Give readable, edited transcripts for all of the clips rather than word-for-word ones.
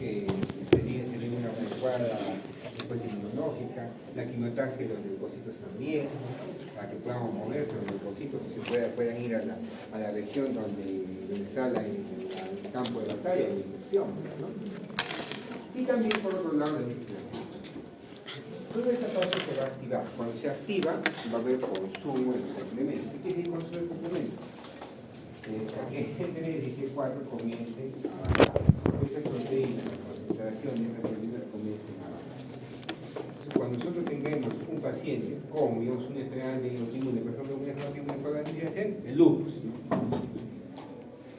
que sería una adecuada respuesta inmunológica, la quimiotaxia de los leucocitos también, para que podamos moverse los leucocitos, que se puedan ir a la región donde está el campo de batalla o la infección, ¿no? Y también por otro lado la destilación. Toda esta parte se va a activar. Cuando se activa va a haber consumo de los complementos. ¿Qué quiere decir consumo de complementos? Que C3 y C4 comiencen a bajar. Esta proteína, la concentración de esta proteína comiencen a bajar. Entonces, cuando nosotros tengamos un paciente con, digamos, una enfermedad de autoinmune, por ejemplo, una enfermedad autoinmune, ¿qué debería ser? El lupus, ¿no?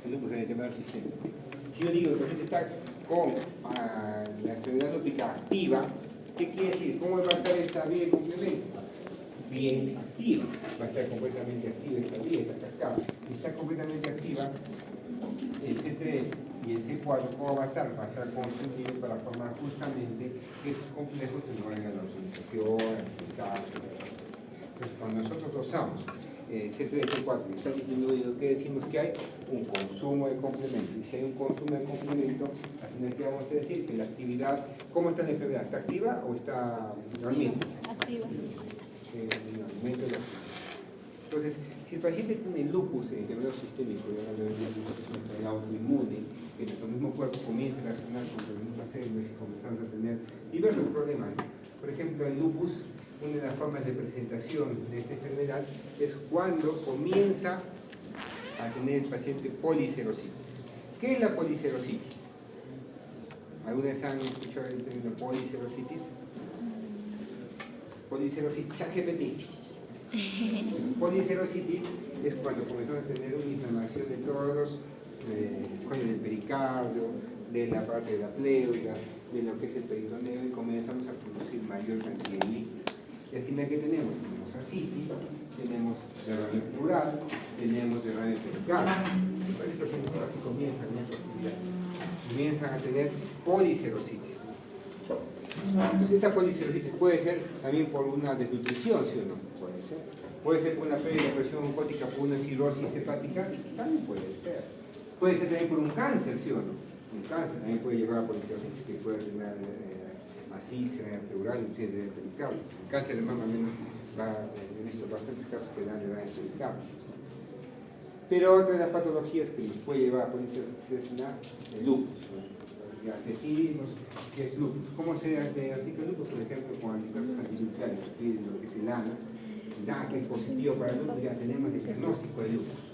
El lupus es el llamado sistema. Si yo digo que el paciente está con la enfermedad lúpica activa, ¿qué quiere decir? ¿Cómo va a estar esta vía de complemento? Bien activa, va a estar completamente activa esta vía, esta cascada. Está completamente activa el C3 y el C4, ¿cómo va a estar? Va a estar constituido para formar justamente estos complejos que nos van a la organización, el calcio. Entonces, cuando nosotros dosamos C3 y C4 y está disminuido, ¿qué decimos que hay? Un consumo de complemento. Y si hay un consumo de complemento, al final, ¿qué vamos a decir? Que la actividad, ¿cómo está la enfermedad? ¿Está activa o está dormida? Activa. Entonces, si el paciente tiene lupus, enfermedad sistémico, y ahora es una enfermedad autoinmune, que nuestro mismo cuerpo comienza a reaccionar contra las mismas células y comenzamos a tener diversos problemas. Por ejemplo, el lupus, una de las formas de presentación de esta enfermedad es cuando comienza a tener el paciente policerositis. ¿Qué es la policerositis? ¿Alguna vez han escuchado el término policerositis? Policerositis, ChatGPT. Policerositis es cuando comenzamos a tener una inflamación de todos los escollos del pericardio, de la parte de la pleura, de lo que es el peritoneo, y comenzamos a producir mayor cantidad de líquidos. Y al final, ¿qué tenemos? Tenemos ascitis, tenemos derrame pleural, tenemos derrame pericardio. Por eso así comienzan nuestras actividades. Comienzan a tener policerositis. Entonces, esta policerositis puede ser también por una desnutrición, ¿sí o no? Puede ser. Puede ser por una pérdida de presión oncótica, por una cirrosis hepática, también puede ser. Puede ser también por un cáncer, ¿sí o no? Un cáncer también puede llevar a policerositis, que puede tener ascitis, pleural, inclusive de pericardio. El cáncer de mama, menos, he visto bastantes casos que dan de pericardio. Pero otra de las patologías que nos puede llevar a policerositis es el lupus, ¿no? Ya definimos qué es lupus. ¿Cómo se diagnostica el lupus? Por ejemplo, con anticuerpos antinucleares, lo que es el ANA, da que es positivo para el lupus, ya tenemos el diagnóstico de lupus.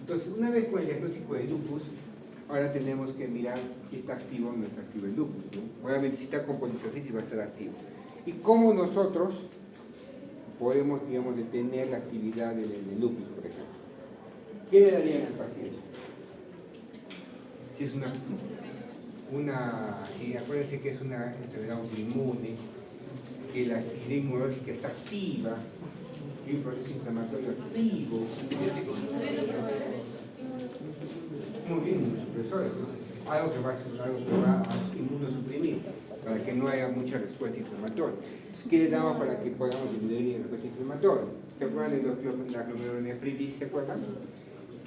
Entonces, una vez con el diagnóstico de lupus, ahora tenemos que mirar si está activo o no está activo el lupus, ¿no? Obviamente, si está con policerositis va a estar activo. ¿Y cómo nosotros podemos, digamos, detener la actividad del lupus, por ejemplo? ¿Qué le darían al paciente? Si es si acuérdense que es una enfermedad autoinmune, que la actividad inmunológica está activa, que hay un proceso inflamatorio activo, muy bien, inmunosupresores, ¿no? Algo que va a inmunosuprimir, para que no haya mucha respuesta inflamatoria. Entonces, ¿qué le damos para que podamos disminuir la respuesta inflamatoria? ¿Se acuerdan de la glomerulonefritis? ¿Se acuerdan?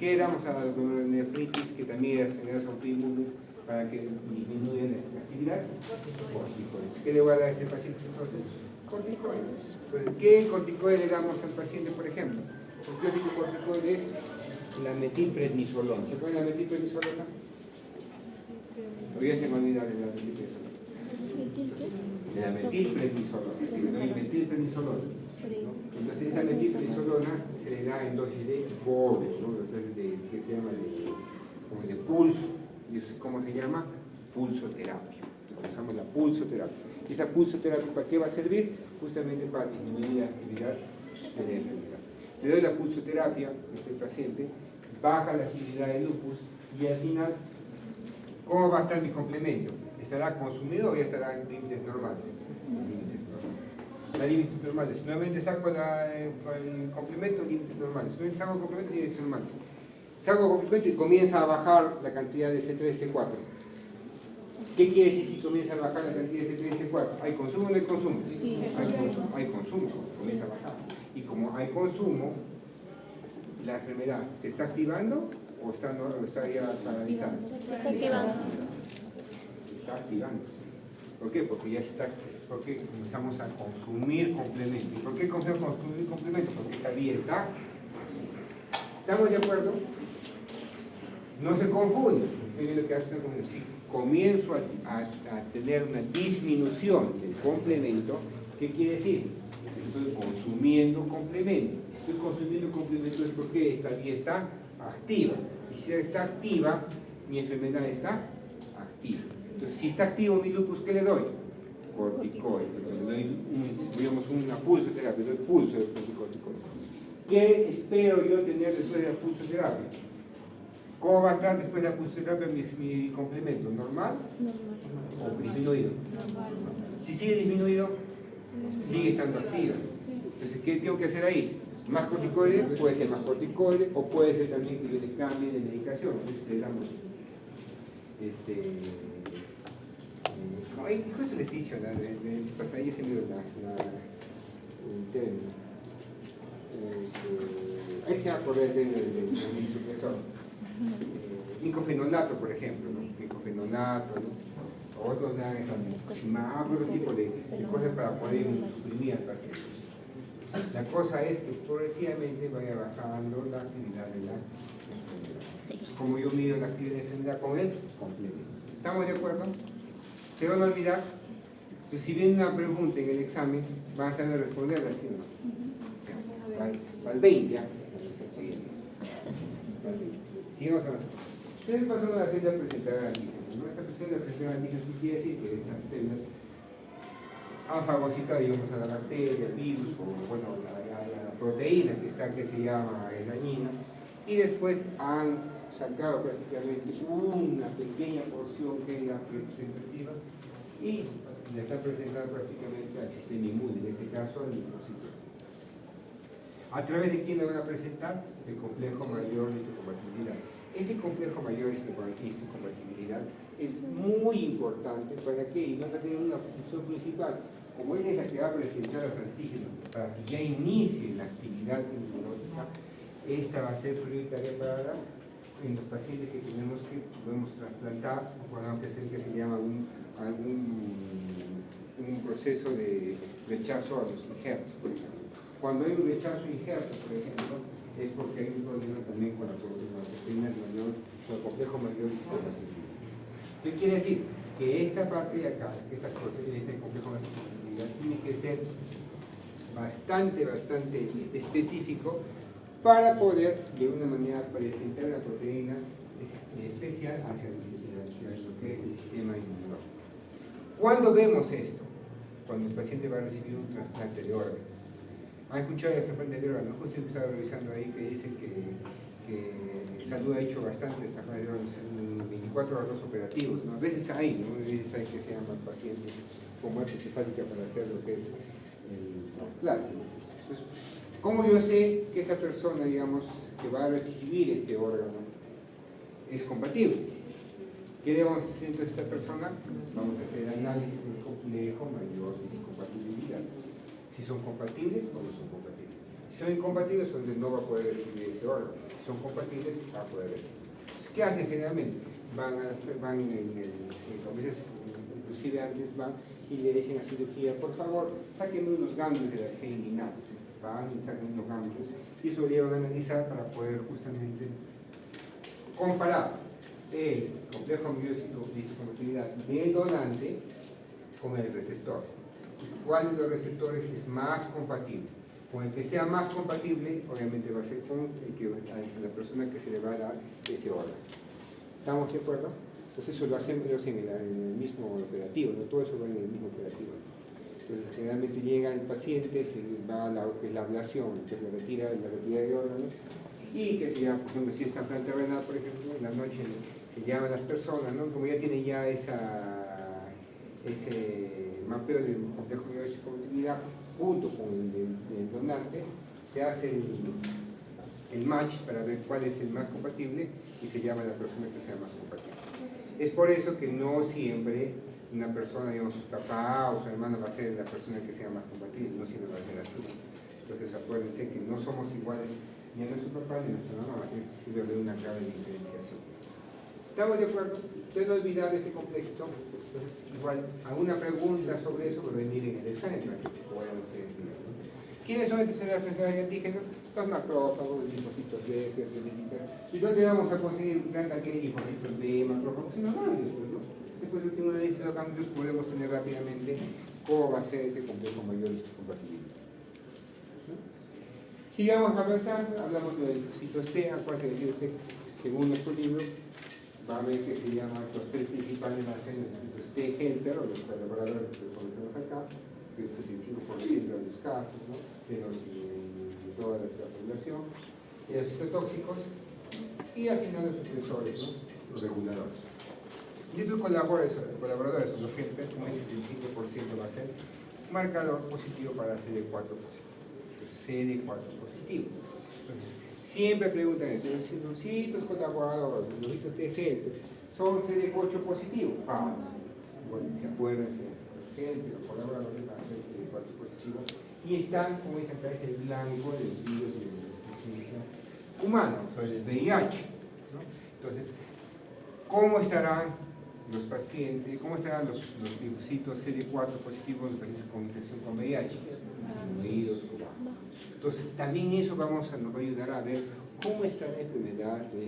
¿Qué damos a la glomerulonefritis, que también es enfermedades autoinmunes, para que disminuya la actividad? Corticoides. ¿Qué le voy a dar a este paciente entonces? Corticoides. Entonces, ¿qué corticoide le damos al paciente, por ejemplo? El clásico corticoide es la metilprednisolona. ¿Se acuerdan de la metilprednisolona? Todavía se me olvida de la metilprednisolona. De la metilprednisolona. Entonces, esta metilprednisolona se le da en dosis de borde, ¿no? Que se llama como de pulso. ¿Cómo se llama? Pulsoterapia. Usamos la pulsoterapia. ¿Esa pulsoterapia para qué va a servir? Justamente para disminuir la actividad de la enfermedad. Le doy la pulsoterapia a este paciente, baja la actividad del lupus y al final, ¿cómo va a estar mi complemento? ¿Estará consumido o ya estará en límites normales? Límites normales. Si nuevamente saco el complemento, límites normales. Si nuevamente saco el complemento, límites normales. Saco el complemento y comienza a bajar la cantidad de C3, C4. ¿Qué quiere decir si comienza a bajar la cantidad de C3, C4? ¿Hay consumo o no hay consumo? Sí. Hay consumo, comienza a bajar. Y como hay consumo, la enfermedad ¿se está activando o está ya paralizada? Se está activando. Está está activándose. ¿Por qué? Porque comenzamos a consumir complementos. ¿Y por qué comenzamos a consumir complementos? Porque esta vía está. ¿Estamos de acuerdo? No se confunde. Estoy viendo que hace si comienzo a tener una disminución del complemento, ¿qué quiere decir? Estoy consumiendo complemento. Estoy consumiendo complementos porque esta vía está activa. Y si está activa, mi enfermedad está activa. Entonces, si está activo mi lupus, ¿qué le doy? Corticoide. Le doy una pulsoterapia, le doy pulso de corticoide. ¿Qué espero yo tener después de la pulsoterapia? ¿Cómo va a estar después de la pulsoterapia mi complemento? ¿Normal? Normal. ¿O disminuido? Normal. Si sigue disminuido, sigue estando activa. Entonces, ¿qué tengo que hacer ahí? Más corticoide, puede ser más corticoide, o puede ser también que yo le cambie de medicación. Entonces, le damos justo les he dicho, ahí se me dio el término. Ahí se va a acordar el término del supresor. Micofenolato, por ejemplo, ¿no? Micofenolato, ¿no? Otros dan otro tipo de cosas para poder suprimir al paciente. La cosa es que progresivamente vaya bajando la actividad de la enfermedad. Como yo mido la actividad de la enfermedad con el complemento. ¿Estamos de acuerdo? Se van a olvidar. Entonces, si viene una pregunta en el examen, van a saber responderla, ¿sí o no? Al 20, ¿ya? Sigamos avanzando. Ustedes pasan a la celda presentadora de antígenos, ¿no? Esta celda presentadora de antígenos quiere decir que estas células han fagocitado, digamos, a la bacteria, al virus, o bueno, a la proteína que se llama dañina, y después han sacado prácticamente una pequeña porción que es la representativa y la están presentando prácticamente al sistema inmune, en este caso al linfocito. ¿A través de quién le van a presentar? El complejo mayor de histocompatibilidad. Este complejo mayor de histocompatibilidad es muy importante para que y va a tener una función principal. Como él es la que va a presentar los antígenos para que ya inicie la actividad inmunológica, esta va a ser prioritaria en los pacientes que podemos trasplantar o podemos hacer que se llama un proceso de rechazo a los injertos, por ejemplo. Cuando hay un rechazo a injertos, por ejemplo, es porque hay un problema también con la proteína mayor, con el complejo mayor de histocompatibilidad. ¿Qué quiere decir? Que esta parte de acá, este complejo de histocompatibilidad, tiene que ser bastante específico para poder de una manera presentar la proteína especial hacia lo que es el sistema inmunológico. ¿Cuándo vemos esto? Cuando el paciente va a recibir un trasplante de órgano. ¿Han escuchado de trasplante de órgano? Justo estaba revisando ahí que dicen que Salud ha hecho bastante trasplantes de órganos en 24 horas operativos, ¿no? A veces hay, ¿no? A veces hay que se llaman pacientes con muerte encefálica para hacer lo que es el trasplante. Entonces, ¿cómo yo sé que esta persona, digamos, que va a recibir este órgano es compatible? ¿Qué debemos hacer entonces esta persona? Vamos a hacer análisis del complejo mayor de compatibilidad. Si son compatibles o no son compatibles. Si son incompatibles, entonces no va a poder recibir ese órgano. Si son compatibles, va a poder recibir. Entonces, ¿qué hacen generalmente? Van a veces, inclusive antes van y le dicen a cirugía, por favor, sáquenme unos ganglios de la arteria inguinal. Van y sacan unos ganglios y eso lo llevan a analizar para poder justamente comparar el complejo mayor de histocompatibilidad del donante con el receptor. ¿Cuál de los receptores es más compatible? Con el que sea más compatible, obviamente va a ser con la persona que se le va a dar ese órgano. ¿Estamos de acuerdo? Entonces eso lo hacen en el mismo operativo, ¿no? Todo eso va en el mismo operativo. Entonces generalmente llega el paciente, se va a lo que es la ablación, que es la retirada de órganos, y que si ya, por ejemplo, si es trasplante renal, por ejemplo, en la noche se llaman las personas, ¿no? Como ya tienen ya ese mapeo del complejo de histocompatibilidad junto con el donante, se hace el match para ver cuál es el más compatible y se llama a la persona que sea más compatible. Es por eso que no siempre una persona, digamos, su papá o su hermano va a ser la persona que sea más compatible, no siempre va a ser así. Entonces acuérdense que no somos iguales ni a nuestro papá ni a nuestra mamá, debe haber una grave diferenciación. ¿Estamos de acuerdo? Ustedes no olvidar este complejo. Entonces igual, alguna pregunta sobre eso va a venir en el examen para que puedan ustedes mirar, ¿no? ¿Quiénes son estos receptores de antígenos? Los macrófagos, los linfocitos B, C, y dónde vamos a conseguir gran cantidad de linfocitos B, macrófagos, sino varios, pues, ¿no? Después de que uno análisis de cambios podemos tener rápidamente cómo va a ser este complejo mayor histocompatibilidad. Sigamos avanzando, hablamos de los linfocitos T, al cual se refiere usted, según nuestro libro, va a ver que se llaman los tres principales almacenes de los T helper, o los colaboradores que conocemos acá, que es el 75% de los casos, ¿no? de toda la población, los citotóxicos, y al final los supresores, ¿no? Los reguladores. Y estos colaboradores son los helper, como el 75% va a ser un marcador positivo para CD4 positivo. CD4 positivo. Entonces, siempre preguntan eso, los hitos colaboradores, los hitos T helper, ¿son CD8 positivos? Ah, bueno, si acuérdense, los helper, los colaboradores van a ser CD4 positivos y están, como dicen acá, es el blanco de los virus de humano, sobre el VIH, ¿no? Entonces, ¿cómo estarán los pacientes, cómo estarán los linfocitos CD4 positivos en los pacientes con infección con VIH? Disminuidos. Entonces, también eso nos va a ayudar a ver cómo está la enfermedad de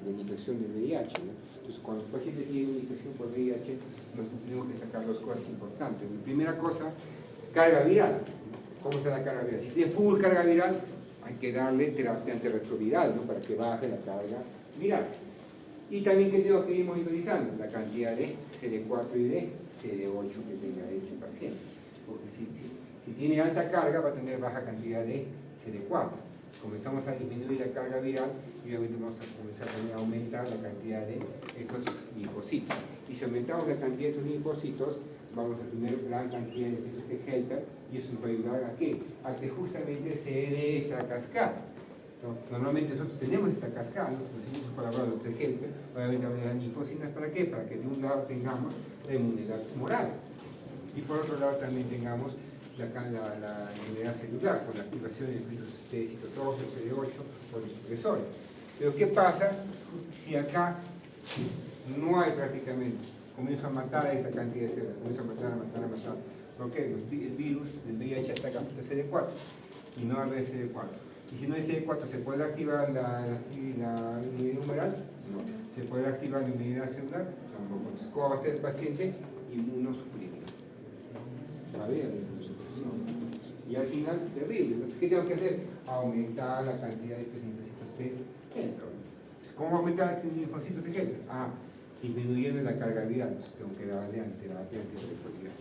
la infección del VIH, ¿no? Entonces, cuando los pacientes tienen una infección por VIH, nosotros tenemos que sacar dos cosas importantes. La primera cosa, carga viral. ¿Cómo está la carga viral? Si tiene full carga viral, hay que darle terapia antirretroviral, ¿no? Para que baje la carga viral. Y también que tengo que ir monitorizando la cantidad de CD4 y de CD8 que tenga este paciente. Porque si tiene alta carga va a tener baja cantidad de CD4. Comenzamos a disminuir la carga viral y obviamente vamos a comenzar también a aumentar la cantidad de estos linfocitos. Y si aumentamos la cantidad de estos linfocitos, vamos a tener gran cantidad de T helper y eso nos va a ayudar a qué? A que justamente se dé esta cascada. Normalmente nosotros tenemos esta cascada, ¿no? Los colaboradores de T helper, obviamente van a dar linfocinas, ¿para qué? Para que de un lado tengamos la inmunidad tumoral y por otro lado también tengamos la inmunidad celular con la activación de los citotóxicos, CD8 o los supresores. Pero ¿qué pasa si acá no hay prácticamente? Comienza a matar a esta cantidad de células, comienza a matar. ¿Por qué? El virus del VIH ataca a CD4 y no a CD4. Y si no hay CD4, ¿se puede activar la inmunidad humoral? No. ¿Se puede activar la inmunidad celular? Tampoco. Entonces, ¿cómo va a estar el paciente? Inmunosuprimido. ¿Sabes? Y al final, terrible. Entonces, ¿qué tengo que hacer? Aumentar la cantidad de estos linfocitos T helper. ¿Cómo aumentar estos linfocitos T helper? Disminuyendo la carga viral. Entonces, tengo que darle terapia antirretroviral.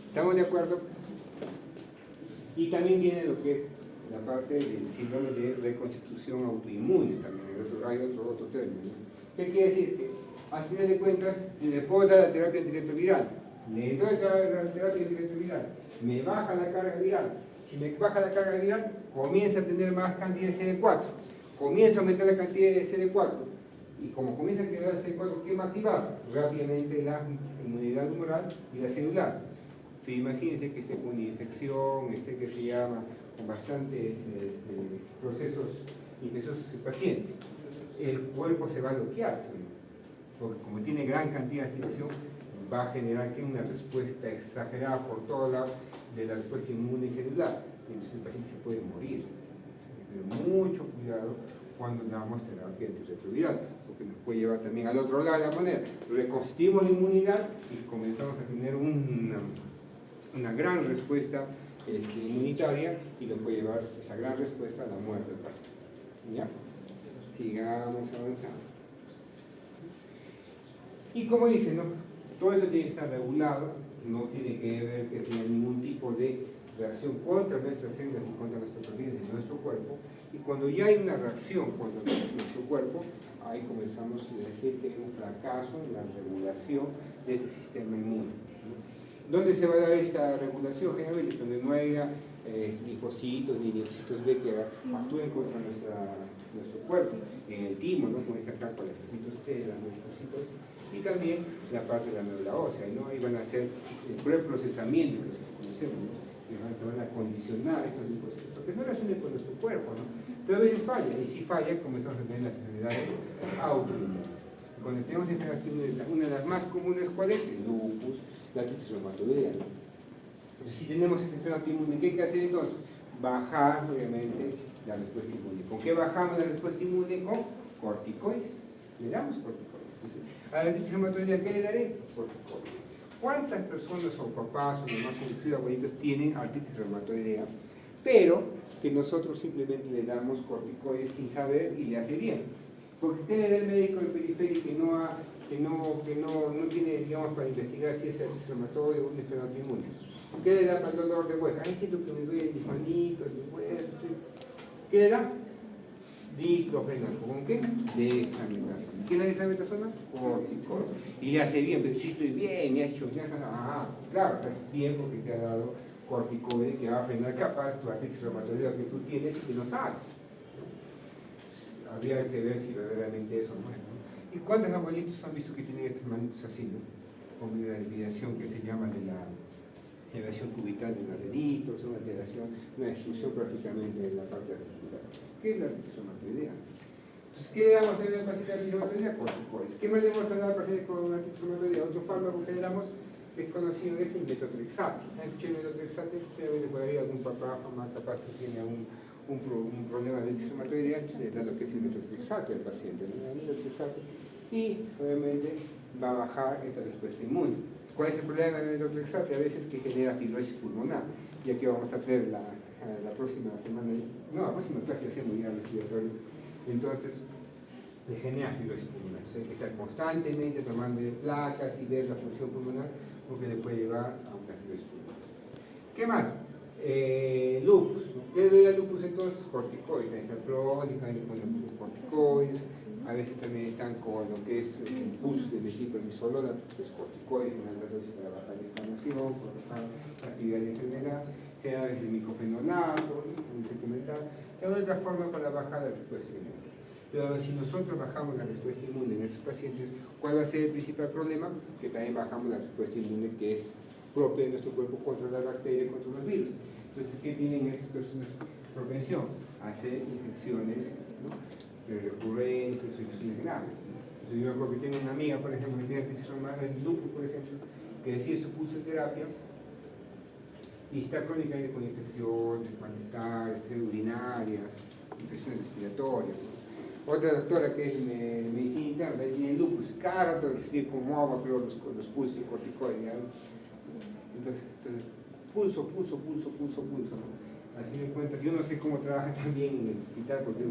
¿Estamos de acuerdo? Y también viene lo que es la parte del síndrome de reconstitución autoinmune. También hay otro término, ¿no? ¿Qué quiere decir? Que al final de cuentas, le puedo dar la terapia antirretroviral. Le doy la terapia antirretroviral. Me baja la carga viral. Si me baja la carga viral, comienza a tener más cantidad de CD4. Comienza a aumentar la cantidad de CD4. Y como comienza a quedar el CD4, ¿qué va a activar? Rápidamente la inmunidad humoral y la celular. Pero imagínense que esté con una infección, que se llama con bastantes procesos infecciosos el paciente. El cuerpo se va a bloquear, porque como tiene gran cantidad de activación, va a generar una respuesta exagerada por todo lado de la respuesta inmune y celular. Y entonces el paciente se puede morir. Pero mucho cuidado cuando damos terapia antirretroviral, porque nos puede llevar también al otro lado de la moneda. Reconstituimos la inmunidad y comenzamos a tener una gran respuesta inmunitaria y nos puede llevar esa gran respuesta a la muerte del paciente. ¿Ya? Sigamos avanzando. Y como dice, ¿no? Todo eso tiene que estar regulado, no tiene que ver que sea ningún tipo de reacción contra nuestras células ni contra nuestros organismos de nuestro cuerpo. Y cuando ya hay una reacción contra nuestro cuerpo, ahí comenzamos a decir que hay un fracaso en la regulación de este sistema inmune, ¿no? ¿Dónde se va a dar esta regulación? Generalmente donde no haya linfocitos ni linfocitos B que actúen contra nuestro cuerpo, en el timo, ¿no? Como dice acá, con los linfocitos T, los linfocitos, y también la parte de la médula ósea, ¿no? Ahí van a hacer el preprocesamiento que conocemos, ¿no? Que van a condicionar estos linfocitos, porque no reaccionan con nuestro cuerpo, ¿no? Pero a veces falla, y si falla comenzamos a tener las enfermedades autoinmunes. cuando tenemos enfermedad autoinmune, una de las más comunes, ¿cuál es? El lupus, la artritis reumatoidea, ¿no? Entonces, si tenemos esta enfermedad autoinmune, ¿qué hay que hacer entonces? Bajar, obviamente, la respuesta inmune. ¿Con qué bajamos la respuesta inmune? Con corticoides. Le damos corticoides. Entonces, a la artritis reumatoidea, ¿qué le daré? Corticoides. ¿Cuántas personas o papás o demás abuelitos tienen artritis reumatoidea? Pero que nosotros simplemente le damos corticoides sin saber y le hace bien. Porque ¿qué le da el médico del periférico que no tiene, digamos, para investigar si es artritis reumatoidea o una enfermedad autoinmune? ¿Qué le da para el dolor de hueso? Ay, siento que me duele mis manitos, mis huesos. ¿Qué le da? Diclofenaco. ¿Con qué? Dexametasona. ¿Qué es la dexametasona? Corticoides. Y le hace bien, pero si estoy bien, me ha hecho bien. Claro, estás bien porque te ha dado corticoide que va a frenar capaz tu artritis reumatoidea que tú tienes y que no sabes. Habría que ver si verdaderamente eso no es, ¿no? ¿Y cuántos abuelitos han visto que tienen estas manitos así, ¿no? Con una desviación que se llama de la elevación cubital de los deditos, una alteración, una destrucción prácticamente de la parte articular. ¿Qué es la artritis reumatoidea? Entonces, ¿qué le damos a la paciente de artritis reumatoidea? Corticoides. ¿Qué más le vamos a dar al paciente con artritis reumatoidea? Otro fármaco que le damos es conocido, es el metotrexato. ¿Han escuchado el metotrexato? Obviamente por ahí algún papá, mamá capaz que tiene un problema de artritis reumatoidea, entonces le da lo que es el metotrexato al paciente, ¿no? El metotrexato, y obviamente va a bajar esta respuesta inmune. ¿Cuál es el problema del metotrexato? A veces que genera fibrosis pulmonar, ya que vamos a tener la próxima semana, no, la próxima clase hacemos ya respiratorio, entonces le genera fibrosis pulmonar. Entonces hay que estar constantemente tomando placas y ver la función pulmonar, porque le puede llevar a una fibrosis pulmonar. ¿Qué más? Lupus. ¿Qué le da lupus entonces? Corticoides. La enfermedad crónica, le ponen corticoides. A veces también están con lo que es impulsos de metilprednisolona, que es corticoides, en altas dosis para bajar la inflamación, por bajar la actividad de la enfermedad. Se da desde micofenolato, recomendar. Es otra forma para bajar la respuesta inmune. Pero si nosotros bajamos la respuesta inmune en estos pacientes, ¿cuál va a ser el principal problema? Que también bajamos la respuesta inmune que es propia de nuestro cuerpo contra las bacterias, contra los virus. Entonces, ¿qué tienen estas personas? Propensión a hacer infecciones, ¿no? Recurrentes o infecciones graves. Entonces, yo recuerdo que tengo una amiga, por ejemplo, que tiene artritis reumatoidea del lupus, por ejemplo, que decide su pulsoterapia y está crónicamente con infecciones, malestares, urinarias, infecciones respiratorias, ¿no? Otra doctora que es medicina interna, tiene lupus, cada rato escribe como agua, pero los pulsos corticoides, ¿no? Entonces, pulso, ¿no? Al fin de cuentas, yo no sé cómo trabaja también en el hospital, porque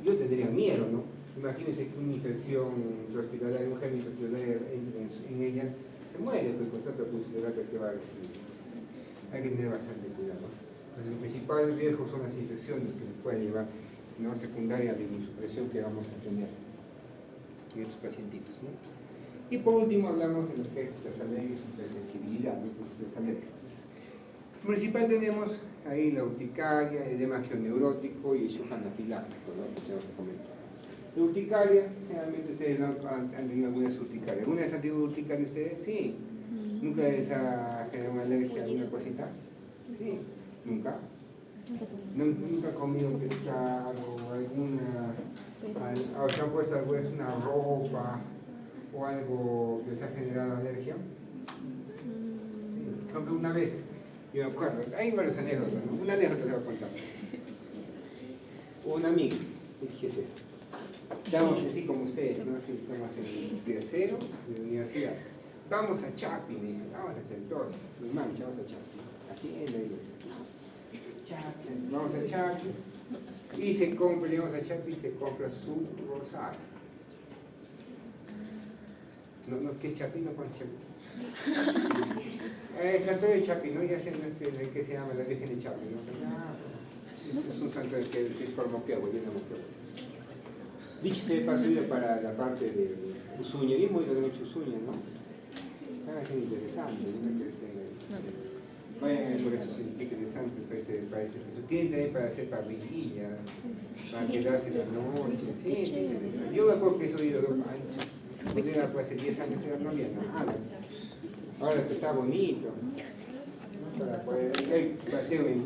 yo tendría miedo, ¿no? Imagínense que una infección hospitalaria, un germen hospitalario entre en ella, se muere, pues con tanta pulsoterapia que va a recibir. Hay que tener bastante cuidado. Entonces, el principal riesgo son las infecciones que nos pueden llevar, ¿no? Secundaria de inmunosupresión que vamos a tener en estos pacientitos, ¿no? Y por último hablamos de lo que es las alergias y la sensibilidad, ¿no? Las alergias. Principal tenemos ahí la urticaria, el edema neurótico y el shock anafiláctico, ¿no? Que tenemos que comentar. La urticaria, generalmente ustedes han tenido algunas urticarias. ¿Alguna vez han tenido urticaria ustedes? Sí. ¿Nunca les ha generado una alergia a alguna cosita? Sí. ¿Nunca? ¿Nunca ha comido pescado o alguna, o se han puesto una ropa o algo que les ha generado alergia? Por ejemplo, una vez, yo me acuerdo, hay varios anécdotas, ¿no? Una anécdota que voy a contar. Una amiga, fíjese, estábamos así como ustedes, ¿no? Así, estamos en el tercero de la universidad. Vamos a Chapi, me dicen, vamos a Tentor, mi mancha, vamos a Chapi. Así es, le digo, Chapi, vamos a Chapi. Y se compra, llegamos a Chapi y se compra su rosario. No, ¿qué es Chapi? No con Chapi. El santuario de Chapi, ¿no? Ya sé el que se llama la Virgen de Chapi, ¿no? Es un santuario que es por Moquegua, yo no Moquegua. Dicho sea de paso, iba para la parte de Usuña, y muy de la noche Usuña, ¿no? Están haciendo interesante, ¿no? Vayan por eso, es interesante, parece. Tienen también para hacer parrillillas, para quedarse las noches, sí. Yo me acuerdo que eso he ido 2 años. Cuando era hace 10 años no había nada. Ahora que está bonito, ¿no? Para poder, hay paseo en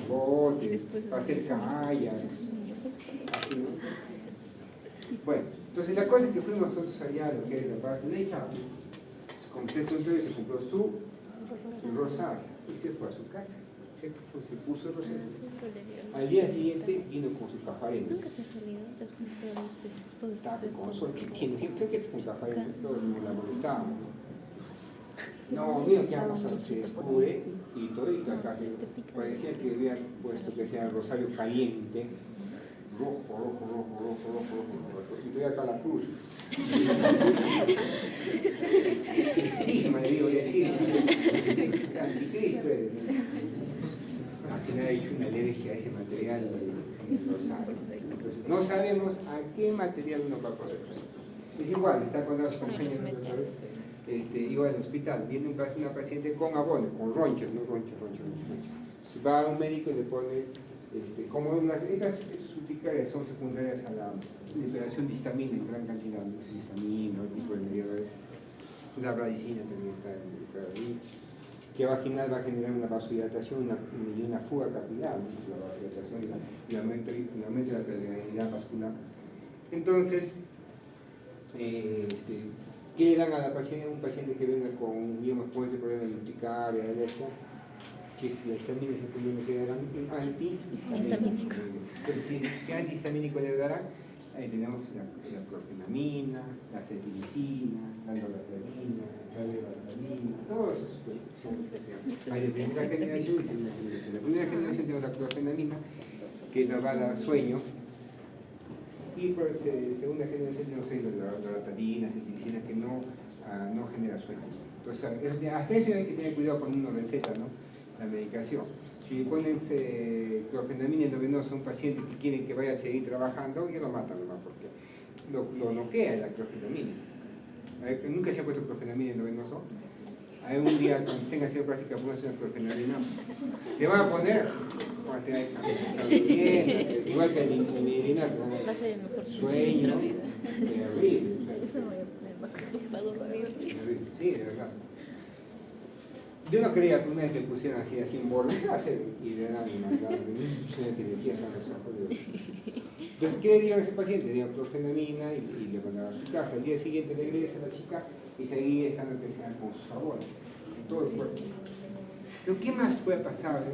botes, para hacer callas, así, ¿no? Bueno. Entonces la cosa es que fuimos nosotros allá a lo que es la parte de Chapo, se compró su rosario y se fue a su casa. Se puso el rosario. Al día siguiente vino con su cafarena. Estaba con sol, ¿qué tiene? Creo que es con cafarena, todos la molestábamos. No, mira que algo se descubre y todito acá, que parecía que había puesto que sea el rosario caliente, rojo, y todavía acá la cruz. Estigma, le digo, estigma. El anticristo. Al final ha hecho una alergia a ese material rosario. Entonces, no sabemos a qué material uno va a poder. Es igual, está con los compañeros. Iba al hospital, viene una paciente con abono, con ronchas, no ronchas. Va a un médico y le pone, como estas urticarias son secundarias a la liberación de histamina en gran cantidad, histamina, tipo de mediadores, la bradicina también está involucrada ahí, que vaginal va a generar una vasodilatación y una fuga capilar, ¿no? La vasodilatación y aumento de la permeabilidad vascular. Entonces, ¿qué le dan a la paciente, un paciente que venga con, digamos, con este problema de urticaria, de esto? Si es la histamina es el problema que darán antihistamínico. Entonces, si es antihistamínico le darán, ahí tenemos la clorfenamina, la cetirizina, la loratadina, la levatamina, todos esos productos. Hay de primera generación y segunda generación. La primera generación tenemos la clorfenamina, que nos va a dar sueño. Y por segunda generación tenemos la loratadina, cetirizina, que no genera sueño. Entonces, hasta eso hay que tener cuidado cuando uno receta, ¿no? La medicación. Si ponen clorfenamina endovenosa a un paciente que quieren que vaya a seguir trabajando, ya lo matan nomás, porque lo noquea la clorfenamina. Nunca se ha puesto clorfenamina endovenoso. Hay un día cuando tenga sido práctica por una clorfenamina, te van a poner igual que el midrinato, sueño, terrible. Sí, de verdad. Yo no creía que una vez me pusieran así en bolo, ¿qué va a hacer? Y de nada, entonces, ¿qué le dieron a ese paciente? Le dieron clorfenamina y le mandaron a su casa. Al día siguiente regresa la chica y seguía estando especial con sus sabores, en todo el cuerpo. Pero ¿qué más puede pasar?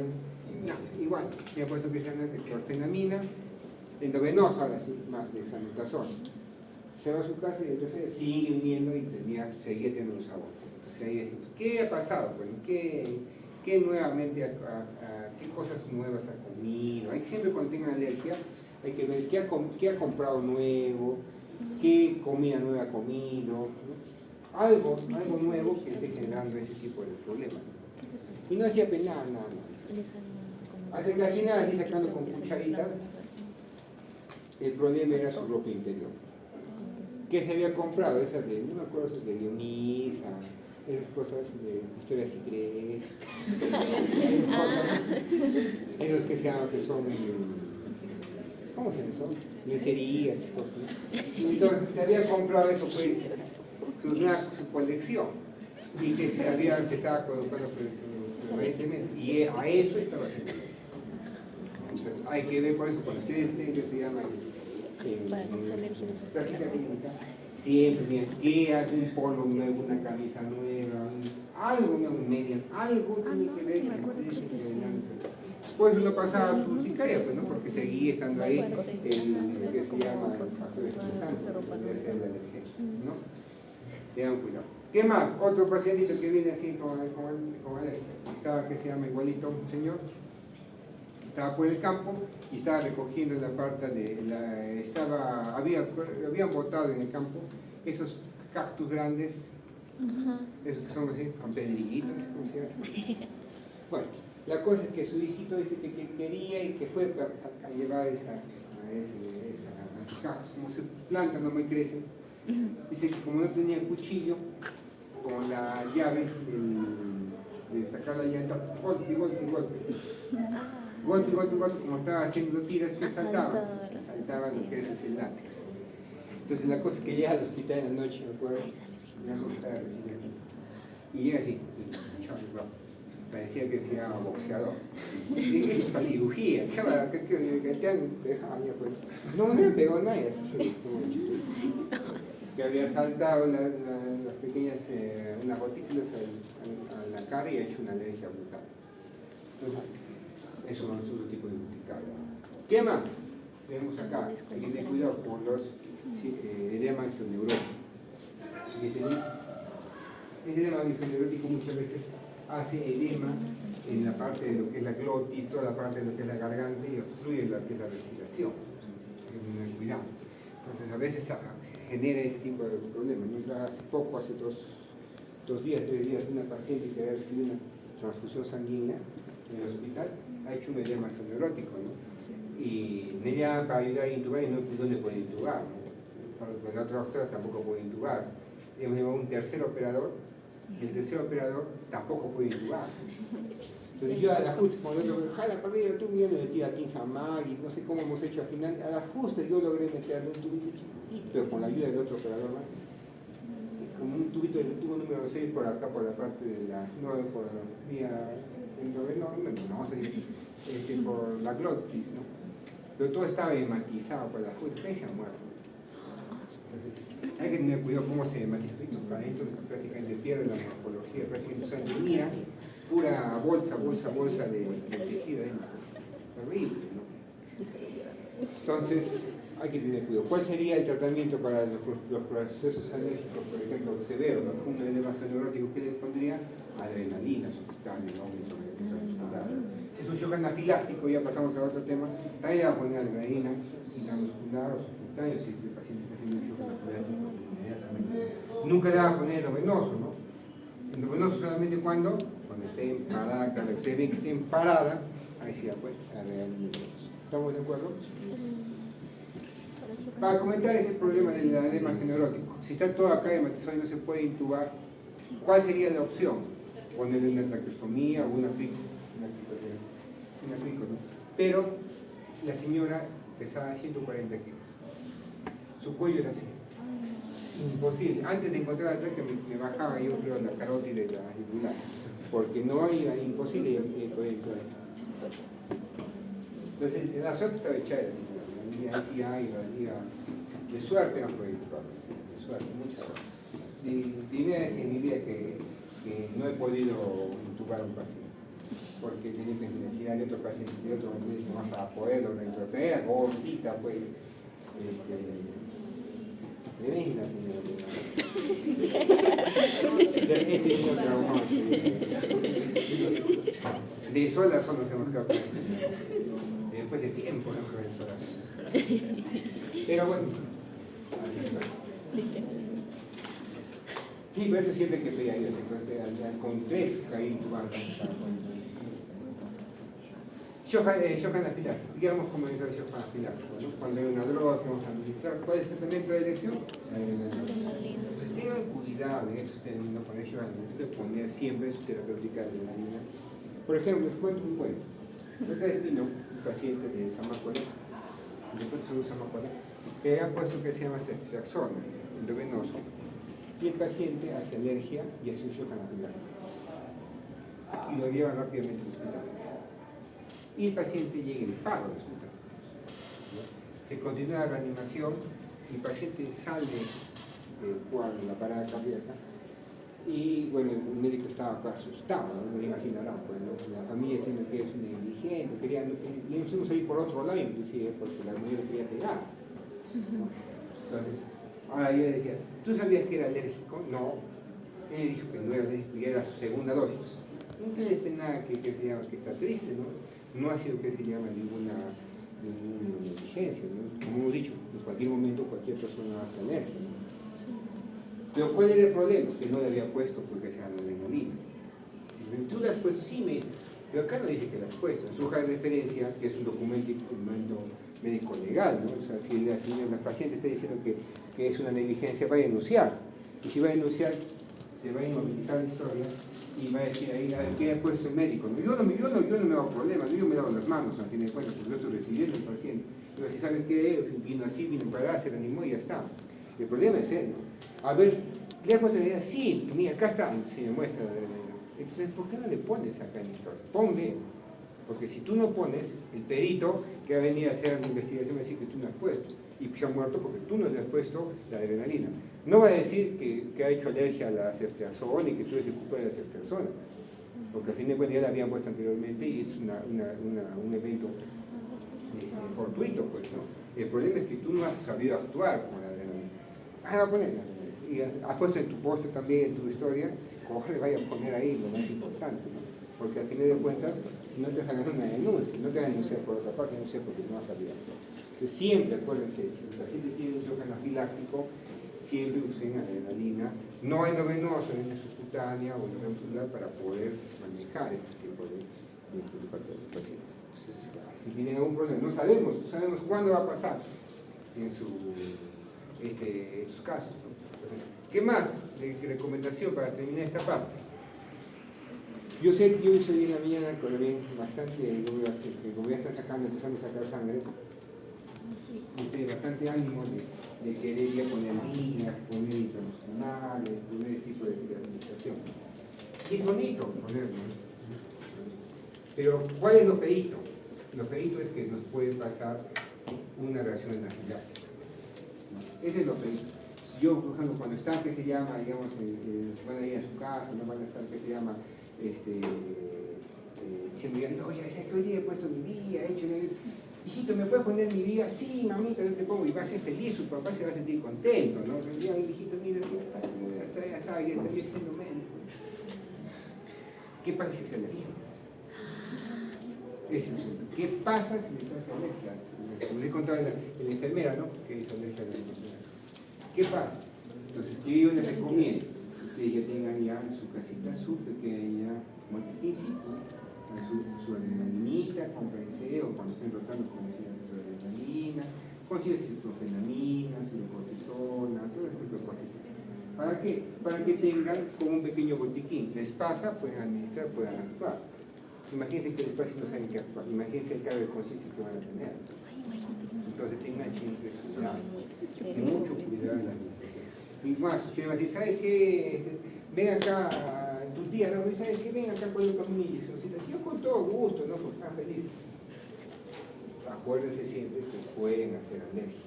No, igual, me ha puesto que se llama clorfenamina, endovenosa, ahora sí, más de dexametasona. Se va a su casa y entonces sigue viniendo y seguía teniendo los sabores. Entonces ahí decimos, ¿qué ha pasado? Bueno, ¿qué nuevamente, qué cosas nuevas ha comido? Siempre cuando tengan alergia hay que ver qué ha comprado nuevo, qué comida nueva ha comido, ¿no? Algo nuevo que esté generando ese tipo de problemas. Y no hacía pena nada. Hasta que al final, así sacando con cucharitas, el problema era su ropa interior. ¿Qué se había comprado? Esas de, no me acuerdo, esas de Leonisa, esas cosas de Victoria's Secret, esas cosas, esos que se llaman, que son, ¿cómo se llaman? Son lencerías, esas cosas, ¿no? Entonces se había comprado eso, pues, su colección, y que se estaba colocando permanentemente, y a eso estaba haciendo. Entonces hay que ver por eso, cuando ustedes estén, que se llama práctica clínica, siempre bien, que hace un polo nuevo, una camisa nueva, algo nuevo, media, algo tiene que ver que ustedes después uno pasaba a su urticaria, pues, ¿no? Porque seguía estando ahí el que se llama el factor estresante, podría ser la alergia, ¿no? Tengan cuidado. ¿Qué más? Otro pacientito que viene así con alergia, estaba, que se llama igualito, un señor, estaba por el campo y estaba recogiendo la parte habían botado en el campo esos cactus grandes, esos que son así, campeliguitos, ¿cómo se llama? Bueno, la cosa es que su hijito dice que quería y que fue a llevar esos cactus, como se plantan, no me crecen, dice que como no tenía cuchillo, con la llave de sacar la llanta, golpe, como estaba haciendo tiras que saltaban lo que es el látex. Entonces la cosa es que llega al hospital en la noche, me acuerdo, y llega así, parecía que se llamaba boxeador. Y es para cirugía, que te han dejado, pues. No me pegó nadie, eso se que había saltado las pequeñas, unas gotículas a la cara y ha hecho una alergia brutal. Entonces, eso no es otro tipo de urticaria. ¿Qué más? Tenemos acá, hay que tener cuidado con los edema angioneurótico. Ese edema angioneurótico muchas veces hace edema en la parte de lo que es la glotis, toda la parte de lo que es la garganta y obstruye lo que es la respiración. Hay que tener cuidado. Entonces, a veces genera este tipo de problemas. Hace poco, hace 3 días, una paciente que había recibido una transfusión sanguínea en el hospital ha hecho un edema angioneurótico, ¿no? Y me llaman para ayudar a intubar y no le puede intubar, ¿no? La otra doctora tampoco puede intubar. Hemos llevado un tercer operador y el tercer operador tampoco puede intubar. Entonces yo a la justa, cuando yo jala para mí, tú me metí a Tinsamag y no sé cómo hemos hecho al final, a la justa yo logré meterle un tubito chiquitito con la ayuda del otro operador, ¿no? Como un tubito del tubo número 6 por acá, por la parte de la, no por la vía, por la glotis, ¿no? Pero todo estaba hematizado por la justa y se ha muerto. Entonces, hay que tener cuidado cómo se hematiza. Esto prácticamente pierde la morfología, prácticamente sanguínea, pura bolsa de tejido. Terrible, ¿no? Entonces, hay que tener cuidado. ¿Cuál sería el tratamiento para los procesos alérgicos, por ejemplo, severos? Un edema angioneurótico, ¿qué les pondría? Adrenalina subcutánea, ¿no? Es un shock anafiláctico, ya pasamos a otro tema. También va a poner adrenalina intramuscular o subcutáneo si el paciente está haciendo un shock anafiláctico inmediatamente. Nunca le va a poner endovenoso, ¿no? Endovenoso solamente cuando esté en parada, cuando esté bien que esté en parada, ahí sí, pues, adrenalina. ¿Estamos de acuerdo? Para comentar ese problema del edema angioneurótico, si está todo acá hematizado y no se puede intubar, ¿cuál sería la opción? Ponerle una traqueostomía o una pico, ¿no? Pero la señora pesaba 140 kilos, su cuello era así, imposible. Antes de encontrar la tráquea me bajaba yo creo la carótida y la yugular, porque no hay, imposible poder entrar. Entonces la suerte estaba echada así. De suerte nos puede intubar, de suerte, mucha suerte. Primera vez en mi vida que no he podido intubar a un paciente, porque tenía que necesitar de otro paciente, de otro médico más para poderlo reintroducir. Era gordita, pues, tremenda señora. Este niño traumado. De sola solo nos hemos quedado con eso. Después de tiempo no creo en solas. Pero bueno. Sí, pero eso siempre que pedía yo, con 3 caí intubando. Shock anafiláctico. Digamos cómo es el shock anafiláctico, ¿no? Cuando hay una droga que vamos a administrar, ¿cuál es el tratamiento de elección? Pues tengan cuidado en estos términos, con ellos de poner siempre su terapéutica de adrenalina. Por ejemplo, les cuento un cuento. Otra vez vino un paciente de Zamacola, después se usa Zamacola, que han puesto que se llama ceftriaxona, endovenoso, y el paciente hace alergia y hace un shock anafiláctico y lo lleva rápidamente al hospital y el paciente llega en paro al hospital, ¿no? Se continúa la reanimación, el paciente sale del cuadro de la parada cardíaca y bueno, el médico estaba asustado, no me imaginarán, pues, ¿no? La familia tiene que es negligente, y nos fuimos a ir por otro lado inclusive porque la mujer quería pegar, ¿no? Entonces, ahora yo decía, ¿tú sabías que era alérgico? No. Él dijo que no era alérgico y era su segunda dosis. No tienes nada que se llama que está triste, ¿no? No ha sido que se llama ninguna negligencia, ¿no? Como hemos dicho, en cualquier momento cualquier persona hace alergia, ¿no? Pero ¿cuál era el problema? Que no le había puesto porque sea la adrenalina. ¿Tú le has puesto? Sí, me dice. Pero acá no dice que la has puesto. En su hoja de referencia, que es un documento médico legal, ¿no? O sea, si la paciente está diciendo que es una negligencia, va a denunciar. Y si va a denunciar, se va a inmovilizar la historia y va a decir ahí, a ver, ¿qué ha puesto el médico? ¿No? Yo no me hago problemas, yo me lavo las manos, no tiene cuenta, porque yo estoy recibiendo al paciente. Pero si saben que vino así, vino para allá, se reanimó y ya está. El problema es él, ¿no? A ver, ¿le ha puesto la idea? Sí, mira, acá está, se me muestra Entonces, ¿por qué no le pones acá en la historia? Ponle, porque si tú no pones, el perito que va a venir a hacer la investigación va a decir que tú no has puesto, y se ha muerto porque tú no le has puesto la adrenalina. No va a decir que ha hecho alergia a la ceftriaxona y que tú eres el culpable de la ceftriaxona, porque al fin de cuentas ya la habían puesto anteriormente y es un evento fortuito, pues, ¿no? El problema es que tú no has sabido actuar con la adrenalina. Va a ponerla. Y has puesto en tu post también, en tu historia, coge, vaya a poner ahí lo más importante, ¿no? Porque al final de cuentas no te hagan una denuncia, no te van a denunciar por otra parte, no sé, porque no has sabido actuar. Entonces siempre, acuérdense, si el paciente tiene un choque anafiláctico, siempre usen adrenalina, no endovenoso, en subcutánea o en muscular para poder manejar este tipo de pacientes. Entonces, si tienen algún problema, no sabemos cuándo va a pasar en sus casos, ¿no? Entonces, ¿qué más de recomendación para terminar esta parte? Yo sé que hoy en la mañana con bastante, como ya están empezando a sacar sangre, bastante ánimo de querer ya poner líneas, poner intramusculares, poner este tipo de administración. Y es bonito ponerlo, ¿no? Pero, ¿cuál es lo feíto? Lo feíto es que nos puede pasar una reacción anafiláctica. Ese es lo feíto. Yo, por ejemplo, cuando están, que se llama, digamos, van a ir a su casa, no van a estar, que se llama, diciendo, oye, ese que hoy día he puesto mi día, he hecho, hijito, ¿me puedes poner mi día? Sí, mamita, yo te pongo, y va a ser feliz, su papá se va a sentir contento, ¿no? Digan, hijito, mira, ya está siendo médico. ¿Qué pasa si se alergia? ¿Qué pasa si les hace alergia? Como les contaba la enfermera, ¿no? Que hizo alergia a la medicina. ¿Qué pasa? Entonces, yo les recomiendo que ustedes ya tengan ya en su casita su pequeña botiquincito, su adrenalinita, cómprense, o cuando estén rotando, consigan su adrenalina, consigan ciprofenamina, cortisona, todo este tipo de cosas. ¿Para qué? Para que tengan como un pequeño botiquín. Les pasa, pueden administrar, puedan actuar. Imagínense que después no saben qué actuar. Imagínense el cargo de conciencia que van a tener. Entonces tengan siempre cuidado. Y mucho cuidado en la administración. Y más, ustedes van a decir, ¿sabes qué? Ven acá, tu tía, ¿no? ¿Sabes qué? Ven acá con una inyección. Yo con todo gusto, ¿no? Porque están felices. Acuérdense siempre que pueden hacer alergia.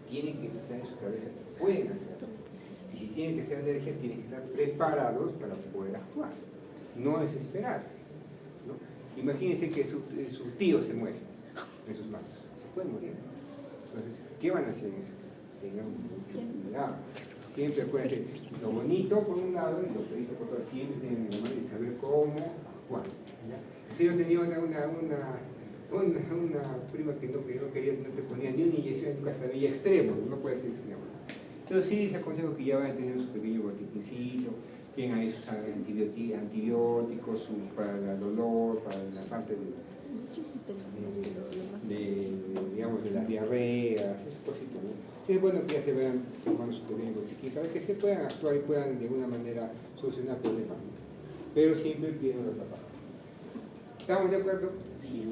Tienen que estar en su cabeza que pueden hacer alergia. Y si tienen que hacer alergia, tienen que estar preparados para poder actuar. No desesperarse, ¿no? Imagínense que su tío se muere en sus manos. Se puede morir. Entonces, ¿qué van a hacer en eso? Tengan mucho cuidado. Siempre acuérdense, lo bonito por un lado y lo feito por otro. Siempre tienen que saber cómo actuar. Si yo tenía una prima que no quería, no te ponía ni una inyección en tu cascarilla extremo, no puede ser extremo. Pero sí les aconsejo que ya van a tener su pequeño botiquincito, tienen ahí sus antibióticos para el dolor, para la parte digamos, de las diarreas, esas cositas, ¿no? Es bueno que ya se vean tomando su pequeño botiquín para que se puedan actuar y puedan de alguna manera solucionar problemas, ¿no? Pero siempre piden la otra parte. ¿Estamos de acuerdo? Sí.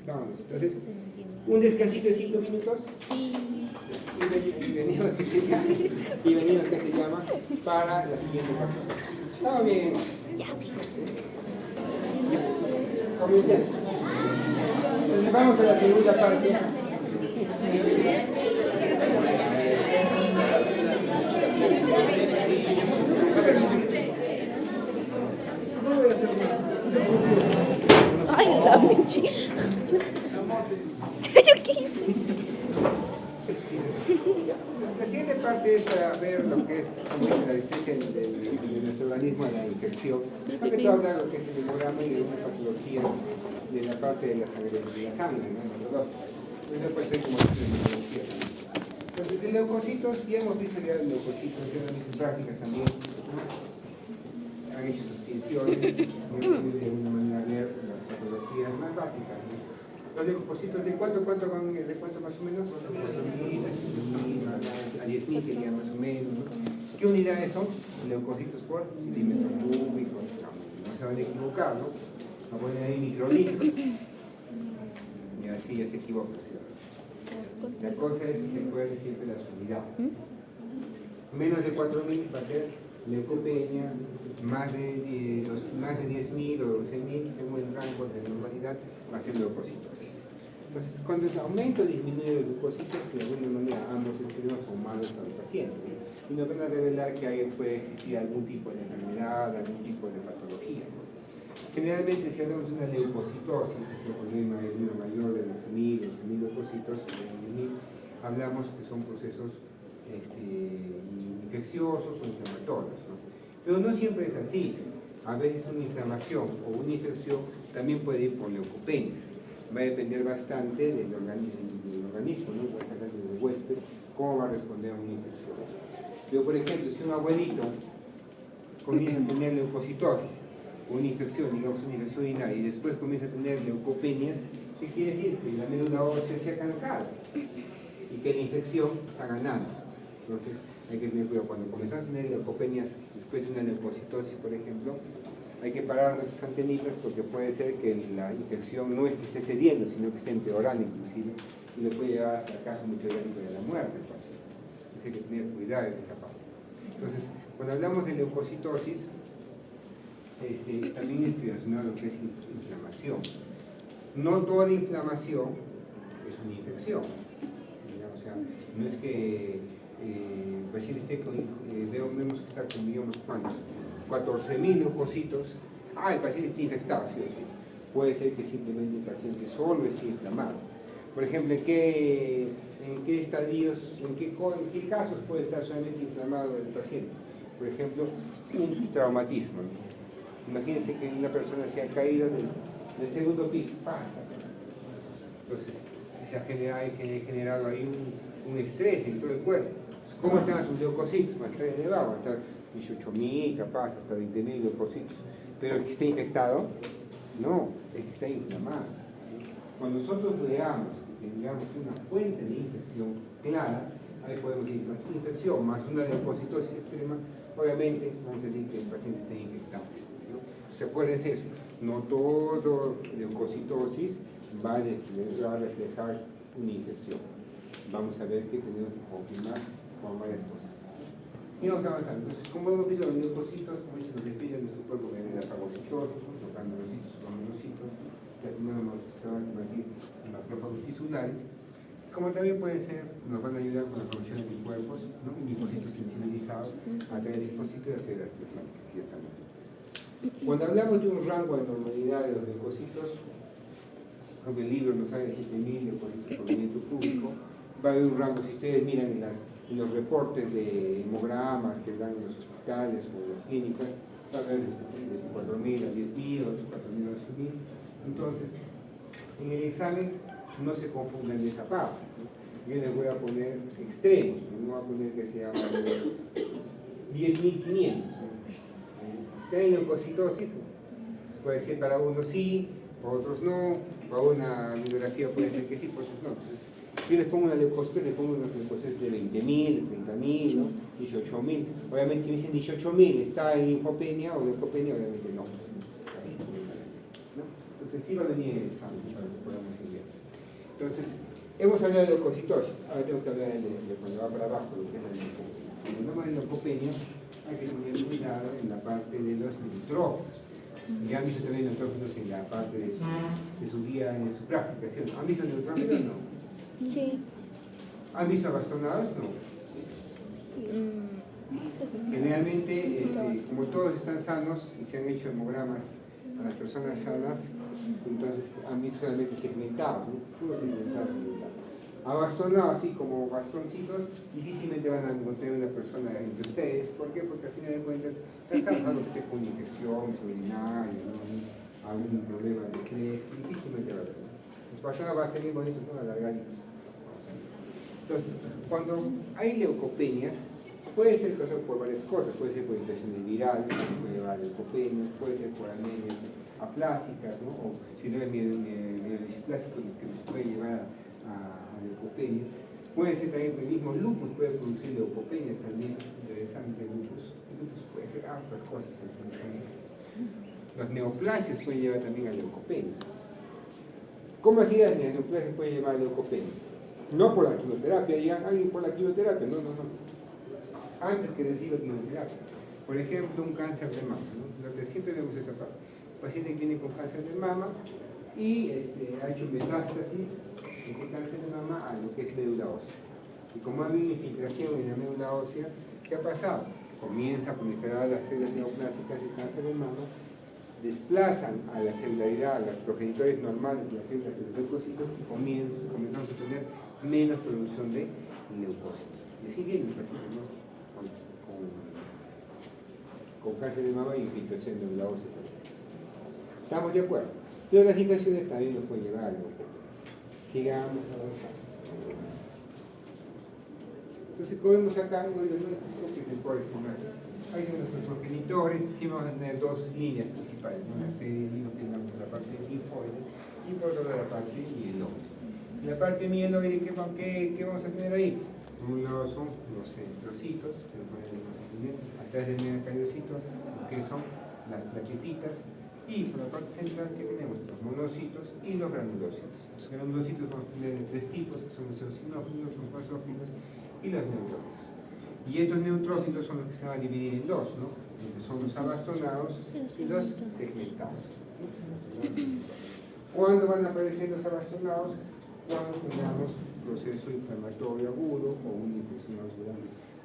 Vamos, entonces, un descansito de 5 minutos. Sí. Y venido que se llama para la siguiente parte. Estamos bien. Ya. Comencemos. Entonces vamos a la segunda parte. No voy a hacer nada. Ay, la mechi. ¿Yo qué hice? La siguiente parte es para ver lo que es, como dice, la resistencia de nuestro organismo a la infección. Más que todo hablar de lo que es el hemograma y de una patología de la parte de la sangre, ¿no? Eso puede ser como la hematología. Entonces, de leucocitos, ya hemos visto ya de leucocitos, ya han visto prácticas también, han hecho sustituciones, de una manera ver las patologías más básicas, ¿no? Los leucocitos, ¿de cuánto van de cuánto más o menos? 4.000, a 10.000 querían más o menos, ¿no? ¿Qué unidades son? Leucocitos por milímetro cúbico, no se van a equivocar, ¿no? No ponen ahí microlitros. Y así ya se equivoca. La cosa es que se puede siempre las unidades. Menos de 4.000 va a ser leucopenia, más de 10.000 o 11.000, tengo el rango de normalidad, va a ser leucocitosis. Entonces, cuando aumenta o disminuye los leucocitos, que de alguna manera ambos extremos son malos para el paciente, y nos van a revelar que ahí puede existir algún tipo de enfermedad, algún tipo de patología. Generalmente, si hablamos de una leucocitosis, ese problema de número mayor de 11.000 leucocitos, hablamos que son procesos infecciosos o inflamatorios, ¿no? Pero no siempre es así. A veces una inflamación o una infección también puede ir por leucopenias. Va a depender bastante del organismo, ¿no? Del huésped, cómo va a responder a una infección. Pero, por ejemplo, si un abuelito comienza a tener leucocitosis, una infección, digamos una infección urinaria, y después comienza a tener leucopenias, ¿qué quiere decir? Que la médula ósea se ha cansado y que la infección está ganando. Entonces, hay que tener cuidado. Cuando comenzamos a tener leucopenias después de una leucocitosis, por ejemplo, hay que parar nuestras antenitas porque puede ser que la infección no es que esté cediendo, sino que esté empeorando inclusive, y le puede llevar al fracaso mucho grande de la muerte del paciente. Entonces hay que tener cuidado en esa parte. Entonces, cuando hablamos de leucocitosis, también es relacionado a lo que es inflamación. No toda inflamación es una infección. O sea, no es que el paciente esté con, vemos que está con, digamos, ¿cuántos? 14.000 leucocitos. El paciente está infectado, sí o sí. Puede ser que simplemente el paciente solo esté inflamado. Por ejemplo, ¿en qué estadios, en qué casos puede estar solamente inflamado el paciente? Por ejemplo, un traumatismo, ¿no? Imagínense que una persona se ha caído del segundo piso, pasa. Entonces, se ha generado ahí un estrés en todo el cuerpo. ¿Cómo están sus leucocitos? Va a estar elevado, va a estar 18.000, capaz, hasta 20.000 leucocitos. Pero es que está infectado, no, es que está inflamado. Cuando nosotros veamos que tengamos una fuente de infección clara, ahí podemos decir, una infección más una leucocitosis extrema, obviamente vamos a decir que el paciente está infectado. Acuérdense eso, no todo leucocitosis va a reflejar una infección. Vamos a ver que tenemos que confirmar con varias cosas. Y vamos avanzando. Entonces, como hemos visto, los leucocitos, como se nos define nuestro cuerpo, viene de la fagocitosis, los granulocitos, los monocitos, se van a convertir en macrófagos tisulares. Como también pueden ser, nos van a ayudar con la producción de anticuerpos, ¿no? Linfocitos sensibilizados a través de linfocitos y hacer las plantas también. Cuando hablamos de un rango de normalidad de los leucocitos, aunque el libro nos habla de 7.000 leucocitos por milímetro cúbico, va a haber un rango, si ustedes miran en los reportes de hemogramas que dan en los hospitales o en las clínicas, va a haber de 4.000 a 10.000 o de 4.000 a 8.000. Entonces, en el examen no se confundan de esa parte. Yo les voy a poner extremos, no voy a poner que se llama 10.500. Está en leucocitosis, se puede decir para unos sí, para otros no, para una bibliografía puede ser que sí, para otros no. Entonces, si yo les pongo una leucocitosis, les pongo unos leucocitos de 20.000, de 30.000, ¿no? 18.000. Obviamente, si me dicen 18.000, ¿está en linfopenia o leucopenia? Obviamente no. Entonces, sí va a venir el examen para que podamos ir bien. Entonces, hemos hablado de leucocitosis, ahora tengo que hablar de cuando va para abajo, lo que es la leucopenia. Cuando hablamos de leucopenia, hay que tener cuidado en la parte de los neutrófilos. Ya han visto también neutrófilos en la parte de su guía, en su práctica, ¿sí? ¿Han visto neutrófilos? No. Sí. ¿Han visto bastonados? No. Generalmente, como todos están sanos y se han hecho hemogramas a las personas sanas, entonces han visto solamente segmentados, ¿no? Puro segmentados. Abastonados, así como bastoncitos, difícilmente van a encontrar una persona entre ustedes. ¿Por qué? Porque al final de cuentas están sanos, algo que esté con infección, urinaria, ¿no? Algún problema de estrés, difícilmente va a haber. Los bastonados van a ser bien bonitos, ¿no? Alargaditos. Entonces, cuando hay leucopenias, puede ser causado por varias cosas, puede ser por infecciones virales, puede llevar a leucopenias, puede ser por anemias aplásicas, ¿no? O si no es mielodisplásico, que nos puede llevar a leucopenias. Puede ser también el mismo lupus, puede producir leucopenias también, interesante el lupus. El lupus puede ser hartas cosas. Las neoplasias pueden llevar también a leucopenias. ¿Cómo así las neoplasias pueden llevar a leucopenias? No por la quimioterapia, digan, alguien por la quimioterapia, no. Antes que recibir quimioterapia. Por ejemplo, un cáncer de mama, ¿no? Lo que siempre vemos esta parte. El paciente que viene con cáncer de mama y ha hecho metástasis de cáncer de mama a lo que es médula ósea. Y como ha habido infiltración en la médula ósea, ¿qué ha pasado? Comienza a proliferar las células neoplásicas de cáncer de mama, desplazan a la celularidad, a los progenitores normales de las células de los leucocitos y comenzamos a tener menos producción de leucocitos. Y así vienen los pacientes, ¿no? con cáncer de mama y infiltración de médula ósea. ¿Estamos de acuerdo? Pero las infecciones también nos pueden llevar a leucopenia. Sigamos avanzando. Entonces, como vemos acá, lo que se puede exponer. Hay nuestros progenitores, sí vamos a tener dos líneas principales, una serie de que es la parte linfoide y por otro lado la parte mieloide. En la parte mieloide, ¿qué vamos a tener ahí? Por un lado son los centrocitos, que lo ponen atrás del megacariocito, que son las plaquetitas, y por la parte central que tenemos los monocitos y los granulocitos. Los granulocitos vamos a tener de tres tipos, que son los eosinófilos, los basófilos y los neutrófilos. Y estos neutrófilos son los que se van a dividir en dos, ¿no? Los que son los abastonados y los segmentados. ¿Cuándo van a aparecer los abastonados? Cuando tengamos proceso inflamatorio agudo o una infección aguda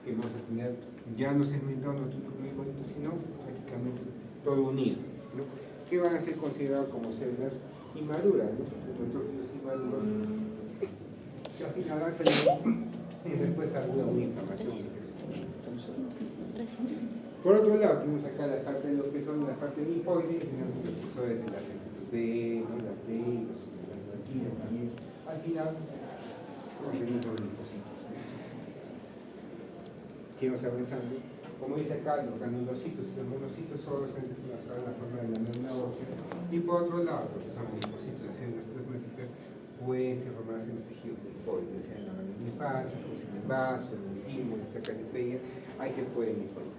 que vamos a tener ya no segmentado nuestros nucleótidos, sino prácticamente todo unido, ¿no? Que van a ser considerados como células inmaduras, ¿no? Neutrófilos inmaduros que al final van a salir en respuesta aguda a una inflamación. Por otro lado, tenemos acá la parte de lo que son las partes linfoides, tenemos los profesores de las hepatitis B, ¿no? Las T, las latinas también. Al final, tenemos los linfocitos. Seguimos avanzando. Como dice acá, los granulocitos y los monocitos solamente se van a formar en la médula ósea. Y por otro lado, los que son los linfocitos de células plasmáticas pueden formarse en los tejidos linfoides, sea en la glándula linfática, en el vaso, en el timo, en las placas de Peyerl, ahí se pueden informar.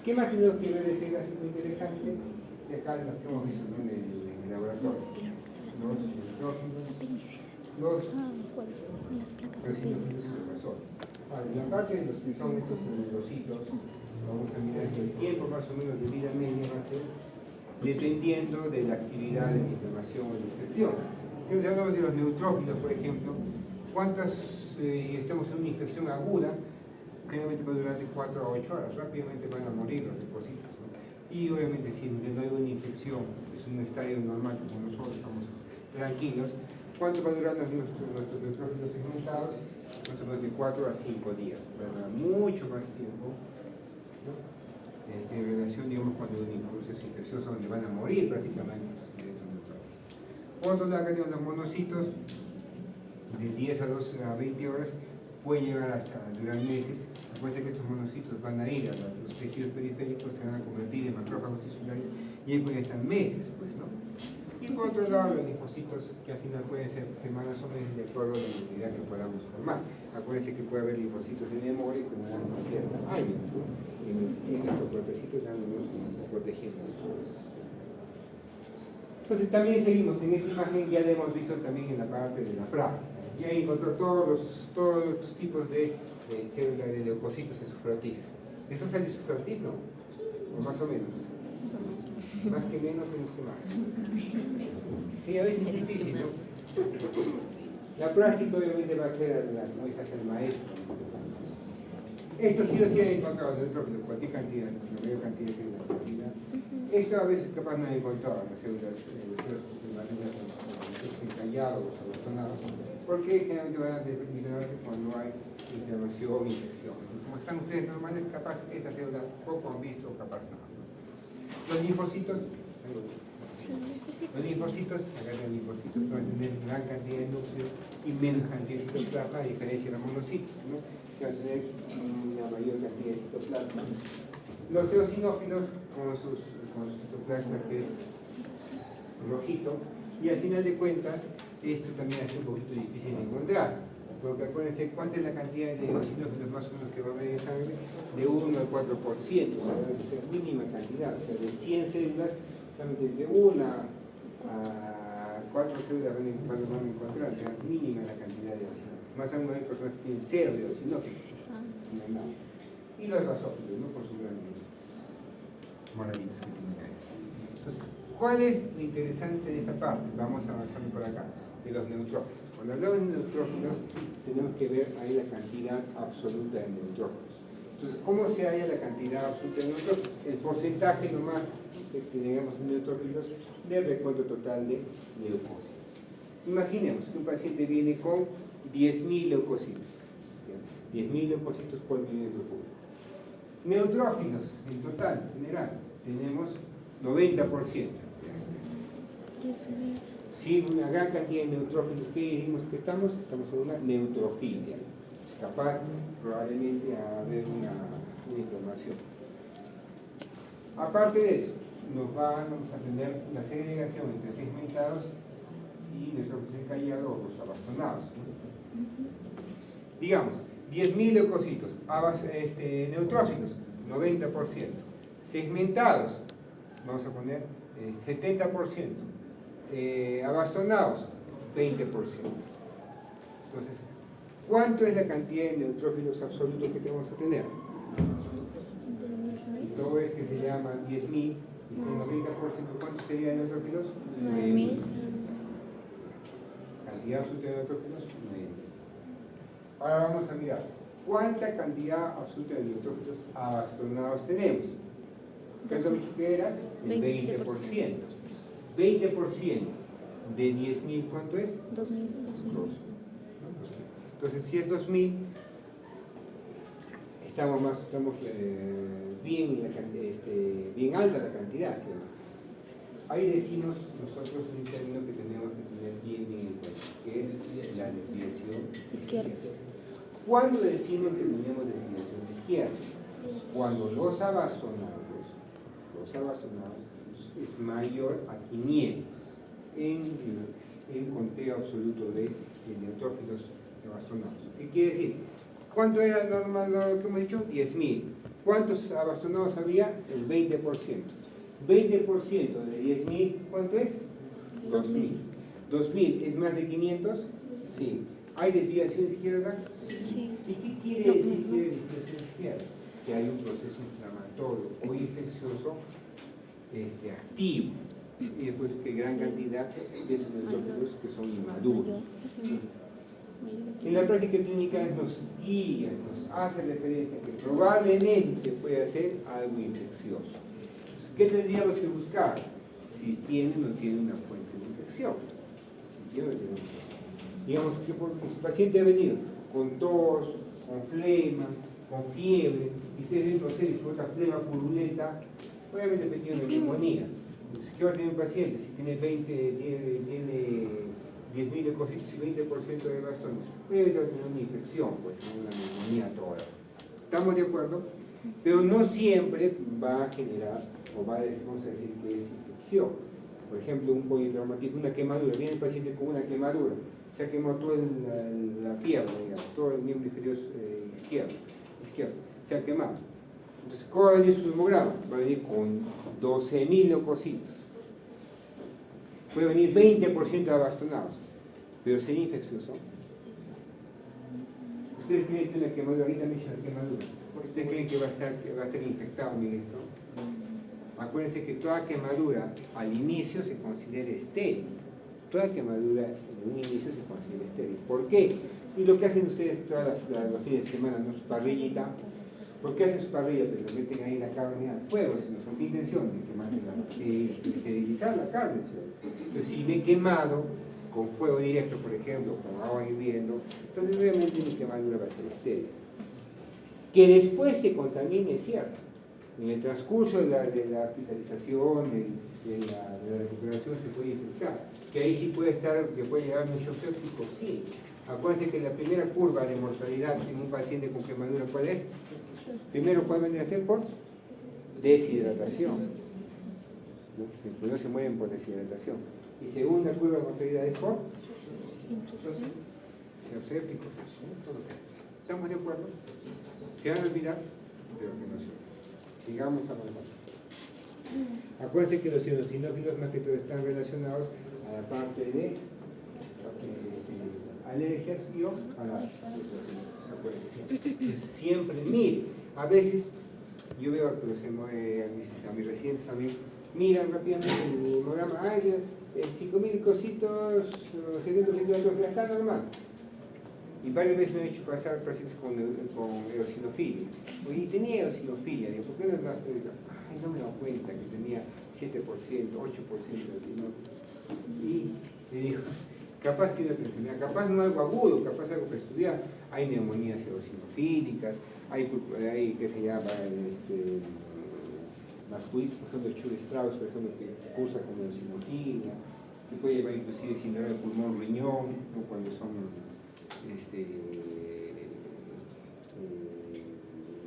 ¿Qué más tenemos que ver de este gráfico interesante? De acá lo que hemos visto, ¿no? en el laboratorio. Los nitrógenos, los eosinófilos y los basófilos. En la parte de los que son estos granulocitos, vamos a mirar que el tiempo más o menos de vida media va a ser dependiendo de la actividad de la inflamación o de la infección. Si hablamos de los neutrófilos, por ejemplo, ¿cuántas estamos en una infección aguda? Generalmente va a durar de 4 a 8 horas, rápidamente van a morir los depósitos, ¿no? Y obviamente si no hay una infección, es un estadio normal como nosotros estamos tranquilos, ¿cuánto va a durar nuestros neutrófilos segmentados? Más o menos de 4 a 5 días, ¿verdad? Mucho más tiempo, ¿no? En relación, digamos, cuando hay un proceso infeccioso donde van a morir prácticamente estos neutrófilos. Por otro lado, acá tenemos los monocitos, de 10 a 20 horas, puede llegar hasta durar meses. Puede ser que estos monocitos van a ir a los tejidos periféricos, se van a convertir en macrófagos tisulares y ahí pueden estar meses, pues, ¿no? Y por otro lado, los linfocitos, que al final pueden ser semanas o meses de acuerdo a la inmunidad que podamos formar. Acuérdense que puede haber linfocitos de memoria que nos dan hasta años, ¿no? Y nuestros cuerpecitos dándonos protegiendo. Entonces también seguimos, en esta imagen ya la hemos visto también en la parte de la placa. Y ahí encontró todos los tipos de células de leucocitos en su frotis. ¿Eso sale su frotis, no? O más o menos. Más que menos que más. Sí, a veces es difícil, ¿no? La práctica obviamente va a ser como se hace el maestro. Esto sí o sí hay encontrado dentro de cualquier cantidad, la mayor cantidad de células. Esto a veces capaz no he encontrado en las células encallados o abastonados, porque generalmente van a determinarse cuando hay inflamación o infección. Como están ustedes normales, capaz esta célula poco han visto, capaz no. Los linfocitos, acá los linfocitos van a tener gran cantidad de núcleos y menos cantidad de citoplasma, a diferencia de los monocitos, ¿no? Que van a tener una mayor cantidad de citoplasma. Los eosinófilos con su citoplasma, que es rojito, y al final de cuentas, esto también es un poquito difícil de encontrar, porque acuérdense cuánta es la cantidad de eosinófilos más o menos que va a haber en sangre, de 1 al 4%, o sea, mínima cantidad, o sea, de 100 células, solamente de 1 a 4 células van a encontrar, o sea, mínima la cantidad de eosinófilos. Más aún hay personas que tienen 0 de eosinófilos. Y los basófilos, ¿no? Por su gran número. maravillas que tienen ahí. Entonces, ¿cuál es lo interesante de esta parte? Vamos avanzando por acá, de los neutrófilos. Cuando hablamos de neutrófilos, tenemos que ver ahí la cantidad absoluta de neutrófilos. Entonces, ¿cómo se halla la cantidad absoluta de neutrófilos? El porcentaje nomás que tengamos de neutrófilos del recuento total de leucocitos. Imaginemos que un paciente viene con 10.000 leucocitos. 10.000 leucocitos por mililitro cúbico. Neutrófilos, en total, general, tenemos 90%. Si una gran cantidad de neutrófilos que dijimos que estamos en una neutrofilia. Es capaz probablemente de haber una inflamación. Aparte de eso, vamos a tener la segregación entre segmentados y neutrófilos encallados o los abastonados. Digamos, 10.000 leucocitos, neutrófilos, 90%. Segmentados, vamos a poner 70%. Abastonados, 20%. Entonces, ¿cuánto es la cantidad de neutrófilos absolutos que tenemos a tener? Todo es que se llama 10.000 y con 90%, ¿cuánto sería de neutrófilos? 9.000. Cantidad absoluta de neutrófilos, 9.000. Ahora vamos a mirar, ¿cuánta cantidad absoluta de neutrófilos abastonados tenemos? ¿Cuánto me dicho que era? El 20%. 20% de 10.000, ¿cuánto es? 2.000. Entonces, si es 2.000, estamos bien alta la cantidad, ¿sí? Ahí decimos nosotros un término que tenemos que tener bien en cuenta, que es la desviación izquierda. ¿Cuándo decimos que tenemos desviación izquierda? Cuando los abastonados es mayor a 500 en conteo absoluto de neutrófilos abastonados. ¿Qué quiere decir? ¿Cuánto era normal lo que hemos dicho? 10.000. ¿Cuántos abastonados había? El 20%. 20% de 10.000, ¿cuánto es? 2.000. ¿2.000 es más de 500? Sí. ¿Hay desviación izquierda? Sí. ¿Y qué quiere decir que hay desviación izquierda? Que hay un proceso inflamatorio o infeccioso activo. Y después que gran cantidad de estos neutrófilos que son inmaduros. En la práctica clínica nos guía, nos hace referencia que probablemente puede ser algo infeccioso. ¿Qué tendríamos que buscar? Si tiene o no tiene una fuente de infección. Digamos que porque el paciente ha venido con tos, con flema, con fiebre, y usted dentro de disfruta flema purulenta, obviamente tiene una neumonía. Entonces, ¿qué va a tener un paciente? Si tiene 10.000 leucocitos y 20% de bastones, obviamente va a tener una infección, pues, una neumonía toda. ¿Estamos de acuerdo? Pero no siempre va a generar, o vamos a decir que es infección. Por ejemplo, un politraumatismo, una quemadura. Viene el paciente con una quemadura, se ha quemado toda la pierna, digamos, todo el miembro inferior izquierdo, se ha quemado. Entonces, ¿cómo va a venir su hemograma? Va a venir con 12.000 leucocitos. Puede venir 20% abastonados, pero sería infeccioso. ¿Ustedes creen que una quemadura, ahorita me dicen la quemadura, ¿ustedes creen que va a estar infectado mi esto? Acuérdense que toda quemadura al inicio se considera estéril. Toda quemadura en un inicio se considera estéril. ¿Por qué? Y lo que hacen ustedes todos los fines de semana, ¿no? Su parrillita. ¿Por qué hacen su parrilla? Pero le meten ahí la carne al fuego, sino con qué intención de esterilizar la carne. ¿Sí? Entonces, si me he quemado con fuego directo, por ejemplo, con agua hirviendo, entonces obviamente mi quemadura va a ser estéril. Que después se contamine, es cierto. En el transcurso de la hospitalización, de la recuperación, se puede infectar. Que ahí sí puede estar, que puede llegar a un shock séptico, sí. Acuérdense que la primera curva de mortalidad en un paciente con quemadura, ¿cuál es? Primero, ¿cuál vendría a ser? Por deshidratación. ¿No? No se mueren por deshidratación. Y segunda curva de mortalidad es por shock sépticos. ¿Estamos de acuerdo? ¿Qué van a olvidar? Pero que no se. Sigamos avanzando. Acuérdense que los eosinófilos más que todo están relacionados a la parte de alergias y a la siempre mire, a veces yo veo que a mis residentes también miran rápidamente el hemograma, ay, 5.000 cositos, 70 milímetros, está normal. Y varias veces me he hecho pasar pacientes con eosinofilia. Oye, tenía eosinofilia, digo, ¿por qué no? Ay, no me he dado cuenta que tenía 7%, 8% de Y le digo, capaz tiene otra enfermedad, capaz no algo agudo, capaz algo para estudiar. Hay neumonías eosinofílicas, hay que se llama vasculitis, por ejemplo, el Chur-Strauss, por ejemplo, que cursa con eosinofilia, que puede llevar inclusive síndrome de pulmón-riñón, ¿no? Cuando son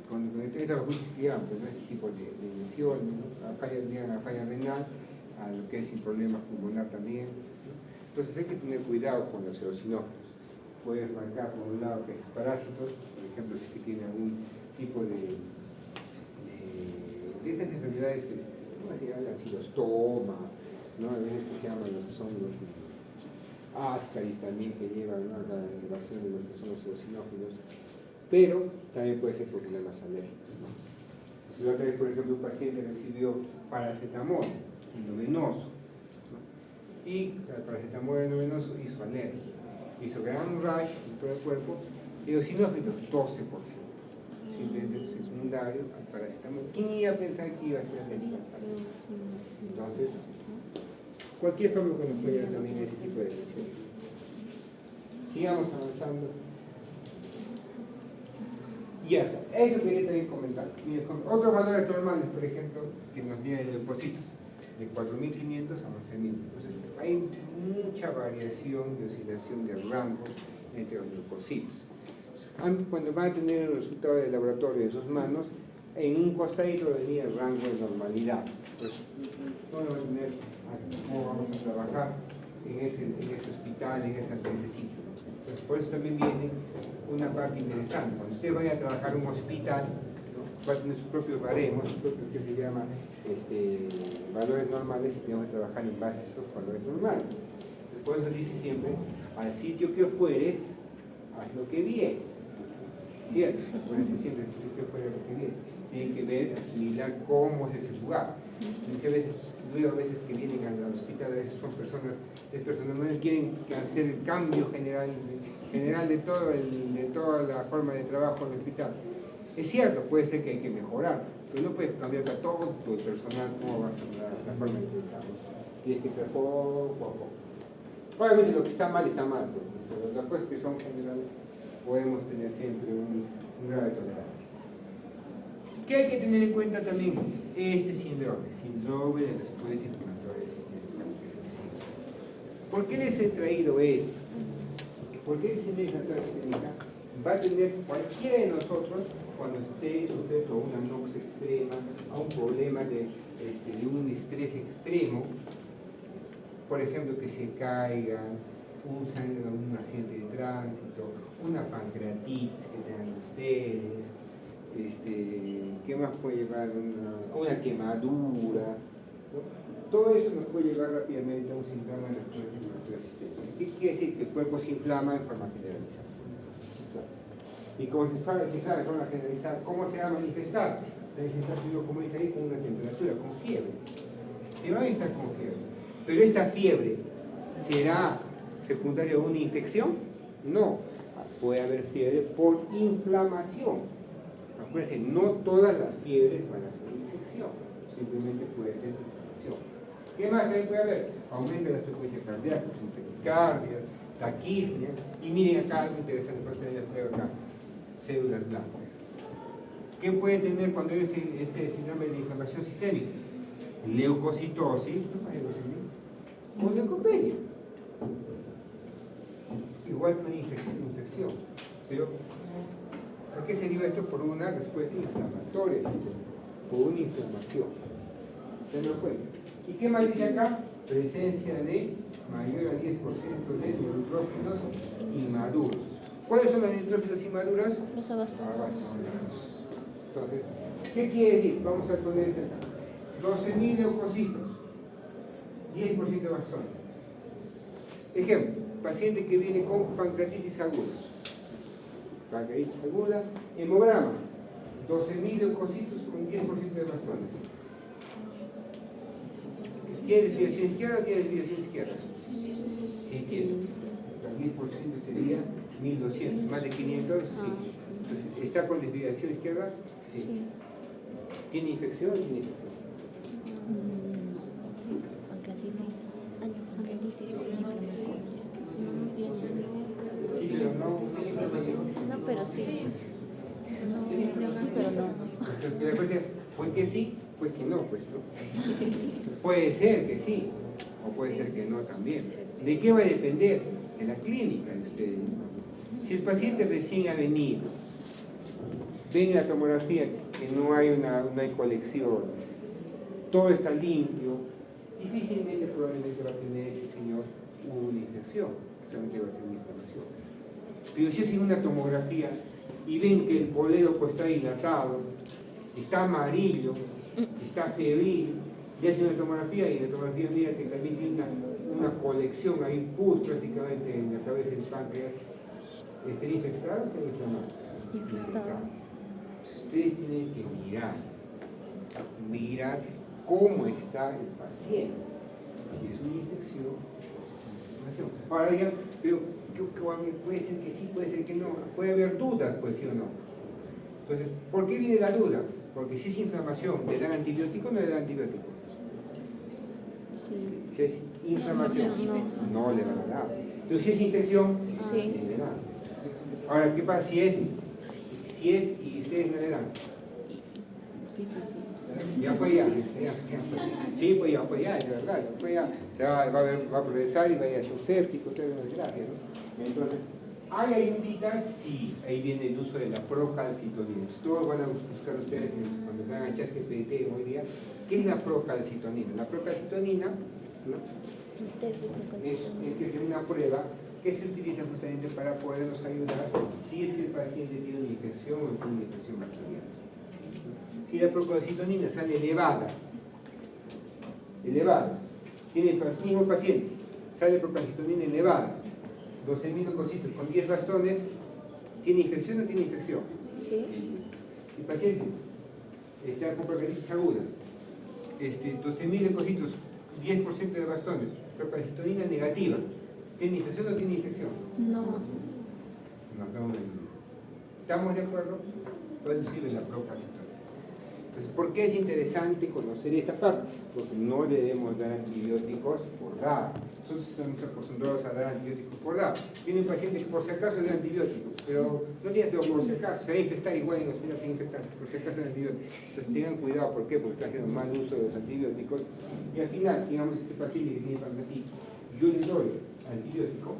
cuando esta vasculitis llevan pues, este tipo de lesión, ¿no? Llegan a falla renal, a lo que es sin problemas pulmonar también, ¿no? Entonces hay que tener cuidado con los eosinófilos. Puedes marcar por un lado que es parásitos, por ejemplo, si que tiene algún tipo de estas enfermedades, ¿cómo se llama? Ancilostoma, ¿no? A veces que se llaman lo que son los ascaris también, que llevan, ¿no?, a la elevación de lo que son los eosinófilos, pero también puede ser por problemas alérgicos, ¿no? Si la otra vez, por ejemplo, un paciente recibió paracetamol endovenoso, ¿no? Y el paracetamol endovenoso hizo alergia, hizo gran rash en todo el cuerpo, eosinófilos 12%, simplemente secundario al paracetamol. ¿Quién iba a pensar que iba a ser alérgico? Entonces, cualquier fármaco nos puede llevar también a ese tipo de lesiones. Sigamos avanzando. Ya está. Eso quería también comentar. Mire, otros valores normales, por ejemplo, que nos dieron de leucocitos, de 4.500 a 11.000. Entonces, hay mucha variación de oscilación de rangos entre los leucocitos. Cuando van a tener el resultado del laboratorio en sus manos, en un costadito venía el rango de normalidad. Pues, no van a tener cómo vamos a trabajar en ese hospital, en ese sitio. Entonces, por eso también viene una parte interesante. Cuando usted vaya a trabajar en un hospital, ¿no?, va a tener sus propios baremos, sus propios, que se llama valores normales, y tenemos que trabajar en base a esos valores normales. Entonces, por eso dice siempre, al sitio que fueres, haz lo que vieres. ¿Cierto? Por eso siempre al sitio que fueres, lo que vieres. Tienen que ver, asimilar cómo es ese lugar. Muchas veces, luego a veces que vienen al hospital, a veces son personas no quieren hacer el cambio general de toda la forma de trabajo en el hospital. Es cierto, puede ser que hay que mejorar, pero no puedes cambiar a todo el personal cómo va a ser la forma de pensar. Tienes que trabajar poco a poco. Obviamente lo que está mal, pero las cosas que son generales podemos tener siempre un grado de tolerancia. ¿Qué hay que tener en cuenta también? Este síndrome de los estudios inflamatorios sistémicos. ¿Por qué les he traído esto? Porque este síndrome inflamatorio sistémica va a tener cualquiera de nosotros cuando esté sujeto a una nox extrema, a un problema de un estrés extremo, por ejemplo, que se caigan, un accidente de tránsito, una pancreatitis que tengan ustedes, ¿qué más puede llevar? Una quemadura, ¿no? Todo eso nos puede llevar rápidamente a un síndrome de estrés inflamatorio sistémico. ¿Qué quiere decir? Que el cuerpo se inflama de forma generalizada. Y como se inflama de forma generalizada, ¿cómo se va a manifestar? Se va a manifestar, como dice ahí, con una temperatura, con fiebre. Se va a manifestar con fiebre. Pero esta fiebre, ¿será secundaria a una infección? No. Puede haber fiebre por inflamación. Acuérdense, no todas las fiebres van a ser infección, simplemente puede ser inflamación. ¿Qué más también puede haber? Aumenta la frecuencia cardíaca, taquicardias, taquipnias, y miren acá algo interesante, por ejemplo, les traigo acá, células blancas. ¿Qué puede tener cuando hay este síndrome de inflamación sistémica? Leucocitosis, o leucopenia. Igual que una infección, pero ¿por qué se dio esto? Por una respuesta inflamatoria sistémica, por una inflamación. ¿Se dan cuenta? ¿Y qué más dice acá? Presencia de mayor al 10% de neutrófilos inmaduros. ¿Cuáles son los neutrófilos inmaduros? Los abastonados. Entonces, ¿qué quiere decir? Vamos a poner esto acá. 12.000 leucocitos, 10% de bastones. Ejemplo, paciente que viene con pancreatitis aguda. Pancreatitis aguda, hemograma, 12.000 leucocitos con 10% de bastones. ¿Tiene desviación izquierda o tiene desviación izquierda? Sí tiene. El 10% sería 1.200. ¿Más de 500? Sí. Entonces, ¿está con desviación izquierda? Sí. ¿Tiene infección o tiene infección? Sí, pero no. No, pero sí. No, sí, pero no. Entonces, ¿por qué sí? Pues que no, pues no. Puede ser que sí, o puede ser que no también. ¿De qué va a depender? De la clínica de ustedes. Si el paciente recién ha venido, ven la tomografía que no hay colecciones, todo está limpio, difícilmente probablemente va a tener ese señor una infección, solamente va a tener una inflamación. Pero si hacen una tomografía y ven que el colédoco está dilatado, está amarillo, está febril, y hacen una tomografía y en la tomografía mira que también tiene una colección ahí pus prácticamente en la cabeza del páncreas, ¿está infectado o está inflamado? Infectado. Ustedes tienen que mirar cómo está el paciente, si es una infección, ahora ya, pero puede ser que sí, puede ser que no, puede haber dudas, pues sí o no. Entonces, ¿por qué viene la duda? Porque si es inflamación, ¿le dan antibiótico o no le dan antibiótico? Sí. Si es inflamación, No. no le van a dar. Pero si es infección, Sí. le dan. Ahora, ¿qué pasa si es y ustedes no le dan? Ya fue ya. Sí, pues ya fue ya, de verdad, ya fue ya. Se va a progresar y va a ir a shock séptico, toda una desgracia, ¿no? Entonces, ¿hay ayuditas? Sí, ahí viene el uso de la procalcitonina. Todos van a buscar ustedes cuando se hagan ChatGPT hoy día, ¿qué es la procalcitonina? La procalcitonina, ¿no? es que es una prueba que se utiliza justamente para podernos ayudar si es que el paciente tiene una infección o tiene una infección bacteriana. Si la procalcitonina sale elevada, tiene el mismo paciente, sale procalcitonina elevada, 12.000 leucocitos con 10 bastones, ¿tiene infección o tiene infección? Sí. El paciente está con procalcitis aguda, 12.000 leucocitos, 10% de bastones, procalcitonina negativa, ¿tiene infección o tiene infección? No. No, ¿estamos de acuerdo? Por eso sirve la procalcitonina. Entonces, ¿por qué es interesante conocer esta parte? Porque no le debemos dar antibióticos por dar. Nosotros estamos acostumbrados a dar antibióticos por dar. Tiene un paciente que por si acaso le da antibióticos, pero no tiene todo por si acaso, se va a infectar igual en el hospital, se va a infectar, por si acaso el antibiótico. Entonces tengan cuidado, ¿por qué? Porque está haciendo mal uso de los antibióticos. Y al final, digamos, este paciente que tiene pancreatitis, yo le doy antibiótico,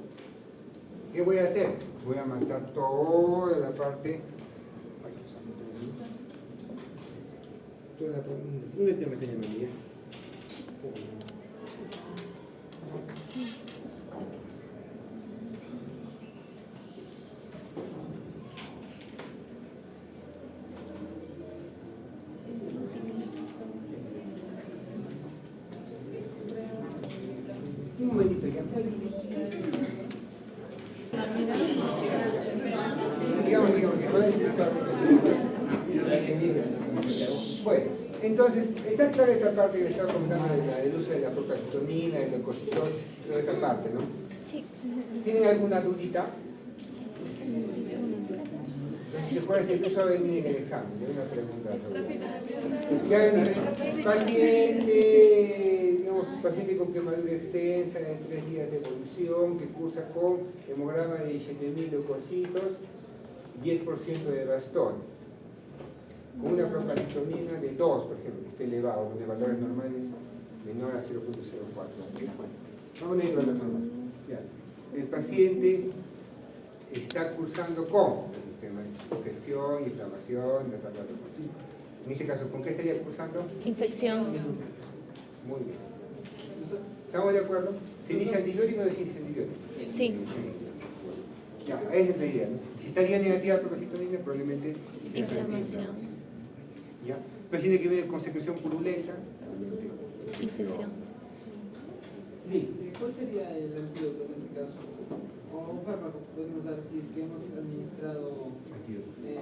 ¿qué voy a hacer? Voy a matar toda la parte. Un tema que llamaría. Un momentito ya. Digamos, bueno, entonces, está clara esta parte que le estaba comentando del uso de la procalcitonina, del leucocitosis, toda esta parte, ¿no? Sí. ¿Tienen alguna dudita? Si se puede decir, eso va a venir en el examen, hay una pregunta sobre. Ya ven, paciente con quemadura extensa en 3 días de evolución, que cursa con hemograma de 17.000 leucocitos, 10% de bastones, con una procalcitonina de 2, por ejemplo, que esté elevado, de valores normales menor a 0.04. Vamos a ir a valores normales. El paciente está cursando con infección, inflamación, en este caso, ¿con qué estaría cursando? Infección. Muy bien. ¿Estamos de acuerdo? ¿Se inicia antibiótico o no se inicia antibiótico? Sí. Ya, esa es la idea, ¿no? Si estaría negativa la procalcitonina, probablemente sea Inflamación. ¿Ya? Paciente que viene con secreción purulenta, Infección. listo. ¿Cuál sería el antídoto en este caso? O un fármaco que podemos dar si es que hemos administrado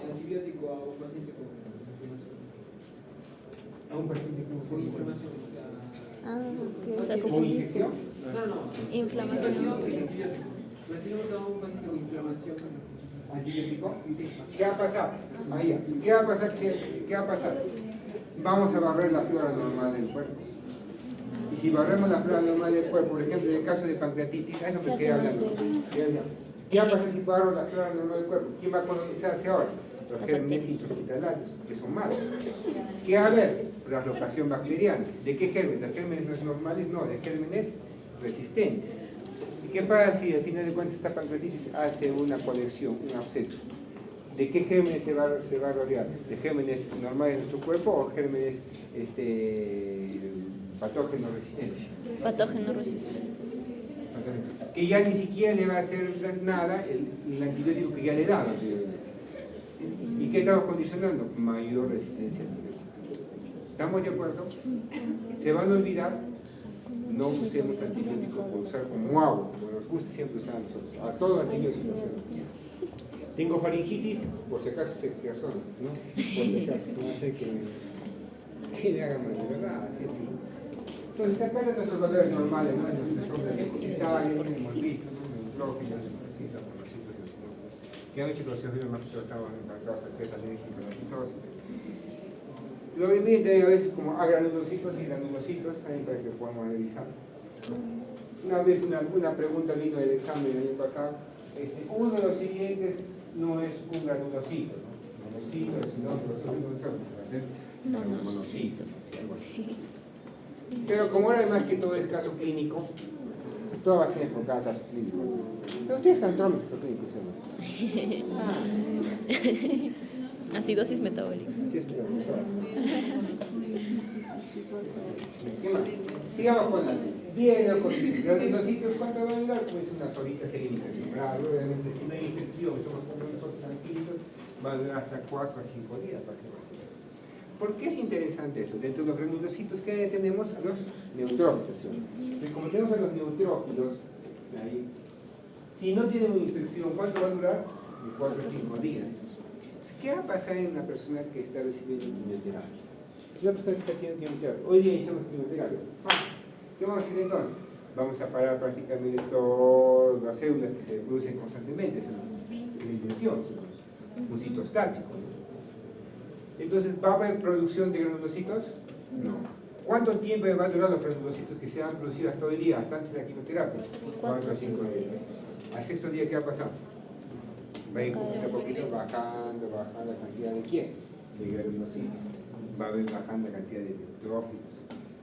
antibiótico a un paciente con a un paciente con inflamación. Ah, o sea, con infección. No. Inflamación. La tenemos a un paciente con inflamación. ¿Antibiótico? Sí. ¿Qué va a pasar? Ahí, ¿qué va a pasar? ¿Qué va a pasar? Vamos a barrer la flora normal del cuerpo. Y si barremos la flora normal del cuerpo, por ejemplo, en el caso de pancreatitis, es lo que queda hablando. ¿Qué va a pasar si barro la flora normal del cuerpo? ¿Quién va a colonizarse ahora? Los gérmenes intrahospitalarios, que son malos. ¿Qué va a haber? Translocación bacteriana. ¿De qué gérmenes? ¿De gérmenes normales? No, de gérmenes resistentes. ¿Y qué pasa si al final de cuentas esta pancreatitis hace una colección, un absceso? ¿De qué gérmenes se va a rodear? ¿De gérmenes normales de nuestro cuerpo o gérmenes patógenos resistentes? Patógenos resistentes. Que ya ni siquiera le va a hacer nada el antibiótico que ya le da. ¿Y qué estamos condicionando? Mayor resistencia al antibiótico. ¿Estamos de acuerdo? Se van a olvidar, no usemos antibióticos, por usar como agua, como nos gusta siempre usar a nosotros. A todo antibiótico. Tengo faringitis, por si acaso se razona, ¿no? Por si acaso, no hace que me haga mal, de verdad, así es. Entonces, acá están nuestros valores normales, ¿no? En nuestros nombres hospitales, hemos visto, ¿no? Neutrófilos, que han hecho que los eosinofilos más tratados en causas de alérgicas, la citosis. Lo divide a veces como agranulocitos y granulocitos, también para que podamos revisar. Una vez una pregunta vino del examen el año pasado. Uno de los siguientes no es un granulocito, ¿no? Monocito, sino un monocito. Pero como ahora además que todo es caso clínico, todo va a ser enfocado a caso clínico. Pero ustedes están todos los clínicos, ¿no? Acidosis metabólica. Sí, ¿qué más? Sigamos con la bien, los granulocitos, ¿cuánto van a durar? Pues unas horitas en infección. Obviamente, si no hay infección, somos como nosotros tranquilos, va a durar hasta 4 a 5 días para que vaya. ¿Por qué es interesante eso? Dentro de los granulocitos, ¿qué tenemos? A los neutrófilos. Entonces, como tenemos a los neutrófilos, ahí, si no tienen una infección, ¿cuánto va a durar? De 4 a 5 días. ¿Qué va a pasar en una persona que está recibiendo quimioterapia? Una persona que está haciendo quimioterapia. Hoy día iniciamos quimioterapia. ¿Qué vamos a hacer entonces? Vamos a parar prácticamente todas las células que se producen constantemente. Es una intención, un citostático. Entonces, ¿va a haber producción de granulocitos? No. ¿Cuánto tiempo va a durar los granulocitos que se han producido hasta hoy día, hasta antes de la quimioterapia? 4 a 5 días. Al sexto día, ¿qué va a pasar? Va a ir poquito a poquito bajando la cantidad de ¿quién? De granulocitos. Va a ir bajando la cantidad de neutrófilos.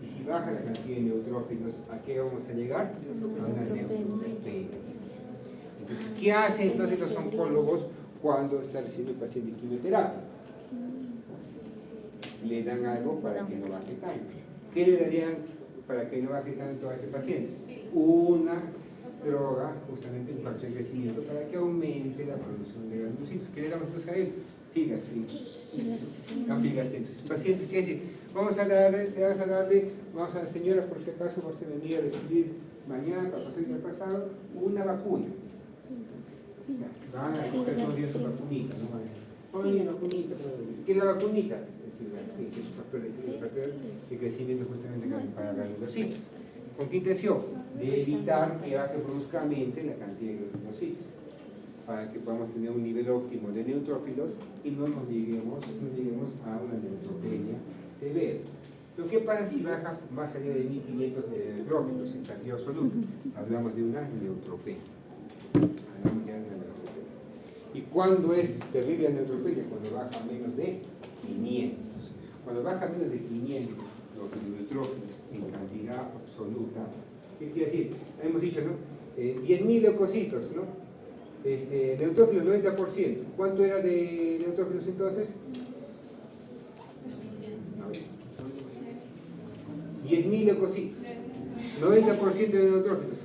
Y si baja la cantidad de neutrófilos, ¿a qué vamos a llegar? A una neutropenia. Entonces, ¿qué hacen entonces los oncólogos cuando está recibiendo el paciente quimioterapia? Le dan algo para que no baje tanto. ¿Qué le darían para que no baje tanto a ese paciente? Una droga, justamente un factor de crecimiento, para que aumente la producción de granulocitos. ¿Qué le damos a él? Figastrina. Entonces, paciente, ¿qué decir? Vamos a darle, vamos a la señora, por si acaso, va a venir a recibir mañana, para pasar el pasado, una vacuna. Van a buscar todos los días su vacunita, ¿no? Oye, vacunita, ¿qué es la vacunita? Es un factor de crecimiento justamente para granulocitos. ¿Con qué intención? De evitar que baje bruscamente la cantidad de granulocitos, para que podamos tener un nivel óptimo de neutrófilos y no nos lleguemos a una neutropenia severa. Pero ¿qué pasa si baja más allá de 1500 neutrófilos en cantidad absoluta? Hablamos de una neutropenia. ¿Y cuándo es terrible la neutropenia? Cuando baja menos de 500. Cuando baja menos de 500 los neutrófilos en cantidad absoluta, ¿qué quiere decir? Hemos dicho, ¿no? 10.000 leucocitos, ¿no? Neutrófilos 90%. ¿Cuánto era de neutrófilos entonces? 10.000 leucocitos. 90% de neutrófilos.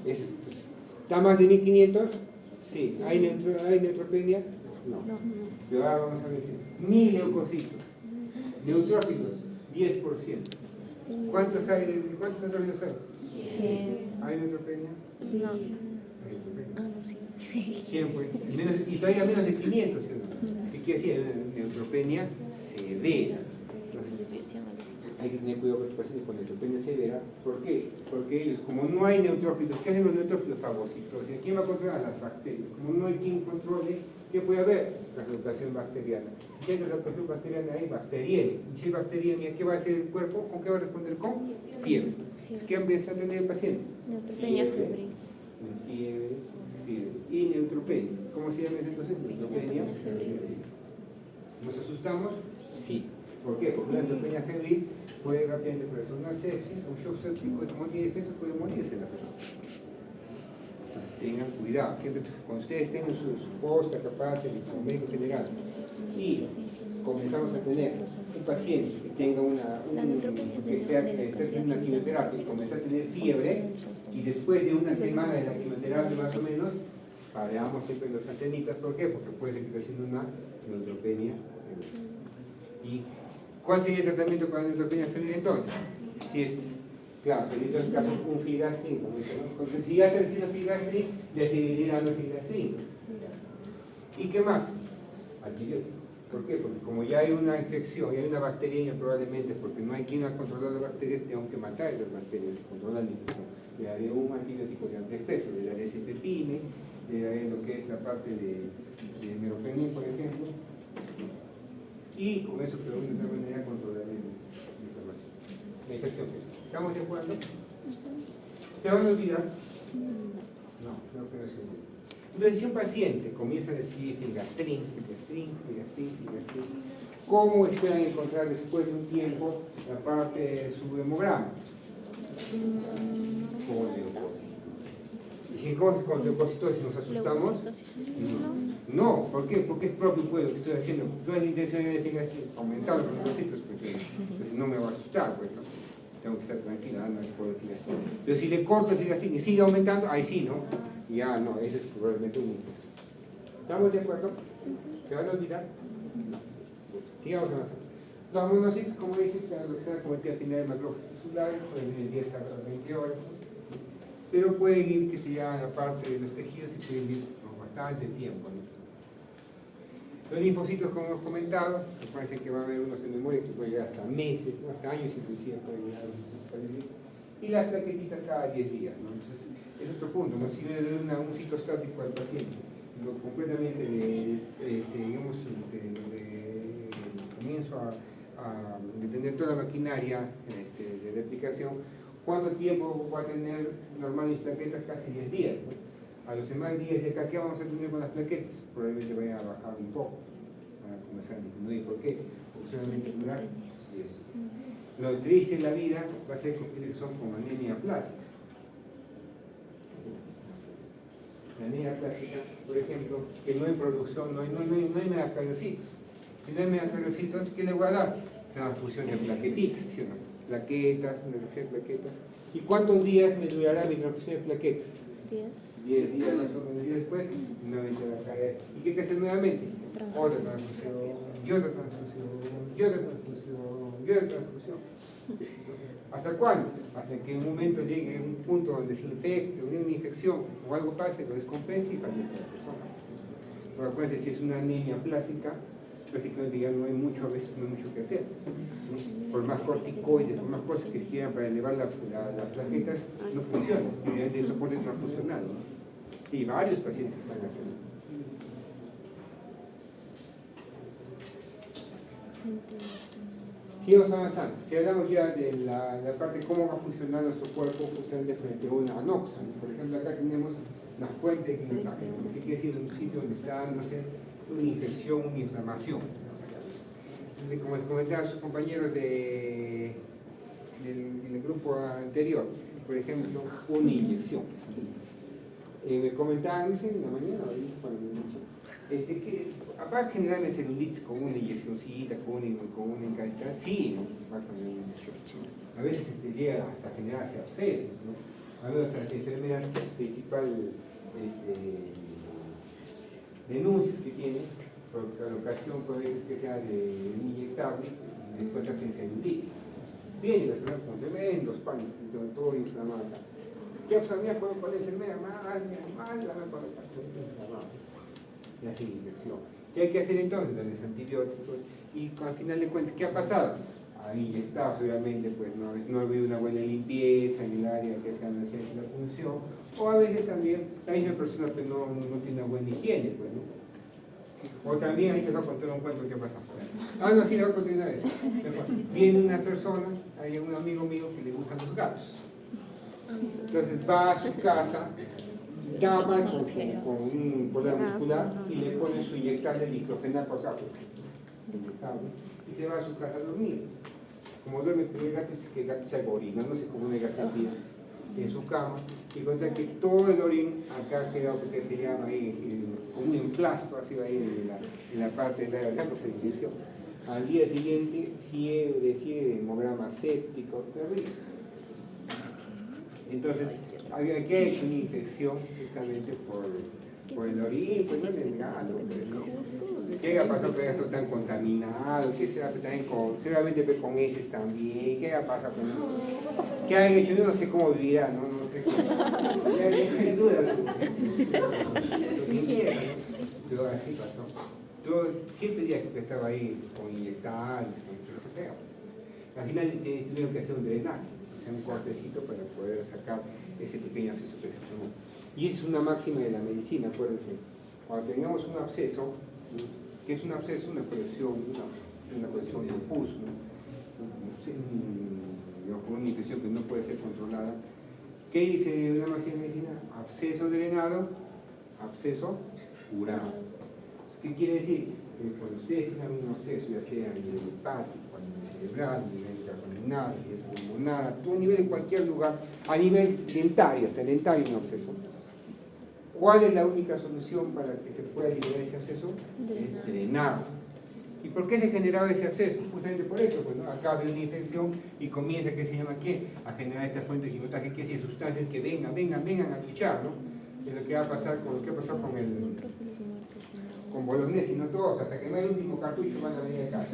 ¿Está más de 1.500? Sí. ¿Hay neutropenia? No. Pero ahora vamos a ver. 1.000 leucocitos. Neutrófilos, 10%. ¿Cuántos neutrófilos hay? ¿Hay neutropenia? No. ¿Hay neutropenia? Sí. ¿Quién fue? Y todavía menos de 500. ¿Qué quiere decir una neutropenia severa. Entonces, Desviación a veces. hay que tener cuidado con los pacientes con neutropenia severa. ¿Por qué? Porque ellos, como no hay neutrófilos, ¿qué hacen los neutrófilos? Fagocitosis. ¿Quién va a controlar? Las bacterias. Como no hay quien controle, ¿qué puede haber? Translocación bacteriana. Y si hay translocación bacteriana, hay bacteriemia. Y si hay bacteriemia, ¿qué va a hacer el cuerpo? ¿Con qué va a responder? Con fiebre. Entonces, ¿qué empieza a tener el paciente? Neutropenia febril. Fiebre y neutropenia. ¿Cómo se llama eso entonces? Neutropenia febril. ¿Nos asustamos? Sí. ¿Por qué? Porque una neutropenia febril puede rápidamente producir una sepsis, un shock séptico, y como no tiene defensa puede morirse la persona. Entonces tengan cuidado, siempre cuando ustedes tengan su posta capaz, el médico general, y comenzamos a tener un paciente que tenga que esté en una quimioterapia y comienza a tener fiebre, y después de una semana de la quimioterapia más o menos, paramos siempre los antenitas. ¿Por qué? Porque puede ser que esté haciendo una neutropenia febril. ¿Y cuál sería el tratamiento para la neutropenia febril entonces? Si es, claro, sería en caso un filgastrin, como dicen, ¿no? Porque si ya te recibe filgastrin, le seguiría dando filgastrin. ¿Y qué más? Antibiótico. ¿Por qué? Porque como ya hay una infección, y hay una bacteriemia probablemente, porque no hay quien controlar las bacterias, tengo que matar esas bacterias y controlar la infección. Le daré un antibiótico de amplio espectro, le daré cefepime, le daré lo que es la parte de meropenem, por ejemplo, y con eso, pero de alguna manera, controlar la infección. ¿Estamos de acuerdo? ¿Se van a olvidar? No, creo que no se olvida. Entonces, si un paciente comienza a recibir filgastrin, ¿cómo esperan encontrar después de un tiempo la parte de su hemograma? Con leucocitos. ¿Y si con leucocitos nos asustamos? No, ¿por qué? Porque es propio pueblo que estoy haciendo. ¿Cuál es la intención de filgastrin? Aumentar los leucocitos, porque no me va a asustar, pues, ¿no? Tengo que estar tranquila dando el poder filgastrin. Pero si le corto el filgastrin y sigue aumentando, ahí sí, ¿no? Ya no, eso es probablemente una infección. ¿Estamos de acuerdo? ¿Se van a olvidar? No. Sigamos avanzando. Los monocitos, como dice, lo que se da como actividad de macrófagos celulares, pueden ir de 10 a 20 horas, pero pueden ir, que se llama la parte de los tejidos, y pueden ir con bastante tiempo, ¿no? Los linfocitos, como hemos comentado, me parece que va a haber unos en memoria que pueden llegar hasta meses, ¿no? Hasta años inclusive pueden llegar a salir. Y las plaquetitas cada 10 días, ¿no? Entonces, es otro punto, ¿no? Si yo le doy un citostático al paciente, lo completamente comienzo a detener toda la maquinaria de replicación, ¿cuánto tiempo va a tener normal mis plaquetas? Casi 10 días, ¿no? A los demás días de acá, ¿qué vamos a tener con las plaquetas? Probablemente vayan a bajar un poco, van a comenzar a disminuir. ¿Por qué? Porque solamente durar 10 días. Lo triste en la vida va a ser que son como anemia plástica. La anemia plástica, por ejemplo, que no hay producción, no hay megacardiocitos. Si no hay megacardiocitos, ¿qué le voy a dar? Transfusión de plaquetitas, ¿sí o no? Plaquetas, una transfusión de plaquetas. ¿Y cuántos días me durará mi transfusión de plaquetas? 10 días más o menos, y después nuevamente va a caer. ¿Y qué hay que hacer nuevamente? Otra transfusión, y otra transfusión, y otra transfusión, y otra transfusión. ¿Hasta cuándo? Hasta que en un momento llegue a un punto donde se infecte, o una infección, o algo pase, lo descompense y fallezca la persona. Pero acuérdense, si es una anemia plástica, básicamente ya no hay mucho, a veces no hay mucho que hacer, ¿no? Por más corticoides, por más cosas que quieran para elevar las plaquetas, no funciona, y hay de soporte transfusional, ¿no? Y varios pacientes están haciendo. Sigamos avanzando. Si hablamos ya de la parte de cómo va a funcionar nuestro cuerpo justamente frente a una anoxia, ¿no? Por ejemplo, acá tenemos la fuente de quimiotaxia, que quiere decir un sitio donde está dándose una infección, una inflamación. Como les comentaba a sus compañeros del grupo anterior, por ejemplo, una inyección. Me comentaban, no sé, en la mañana, que aparte de generarme celulitis con una inyeccióncita, con una encadita, sí, ¿no? Va con una inyección. A veces llega hasta generarse abscesos, ¿no? A veces las enfermeras principal denuncias que tienen, por la ocasión puede ser que sea de inyectable, después hacen celulitis. Vienen las personas con tremendos panes, todo inflamado acá. ¿Qué observé con la enfermera? Mal, la me acuerdo. Y hacen infección. ¿Qué hay que hacer entonces? Darles antibióticos y al final de cuentas, ¿qué ha pasado? Ha inyectado seguramente, pues no ha habido una buena limpieza en el área que se hace la función, o a veces también la misma persona pues, no tiene una buena higiene, pues, ¿no? O también ahí te va a contar un cuento que pasa. Ah, no, sí, le voy a contar una vez. Viene una persona, hay un amigo mío que le gustan los gatos. Entonces va a su casa, llama con un problema muscular y le pone su inyectable de diclofenaco sápico. Y se va a su casa a dormir. Como duerme con el gato, dice que el gato se orina, no sé cómo me sentir en su cama, y cuenta que todo el orín acá ha quedado, porque se llama ahí, como un emplasto, así va ahí en la parte de la garganta, se infección. Al día siguiente, fiebre, hemograma séptico, terrible. Entonces, había que hecho una infección justamente por el orín, pues no es del gato, pero no. ¿Qué ha pasado con esto tan contaminado? ¿Qué será también seguramente con heces también? ¿Qué ha pasado con eso? ¿Qué han hecho? Yo no sé cómo vivirá, ¿no? No sé. Ya deja en duda lo que quiera, ¿no? Pero así pasó. Yo 7 días que estaba ahí con inyectables, al final tuvieron que hacer un drenaje, un cortecito para poder sacar ese pequeño absceso que se formó. Y es una máxima de la medicina, acuérdense. Cuando tengamos un absceso, que es un absceso, una colección de pus, una infección que no puede ser controlada. ¿Qué dice una máxima de medicina? Absceso drenado, absceso curado. ¿Qué quiere decir? Que cuando ustedes tengan un absceso, ya sea a nivel hepático, a nivel cerebral, a nivel intraabdominal, a nivel pulmonar, a todo nivel, en cualquier lugar, a nivel dentario, hasta dentario un absceso. ¿Cuál es la única solución para que se pueda liberar ese absceso? Es drenar. ¿Y por qué se generaba ese absceso? Justamente por eso, pues, ¿no? Acá había una infección y comienza, ¿qué se llama qué? A generar esta fuente de quimiotaje, que es sustancias que vengan a luchar, ¿no? Es lo que va a pasar con lo que ha pasado con Bolognesi, no todos, hasta que no hay el último cartucho van a venir acá.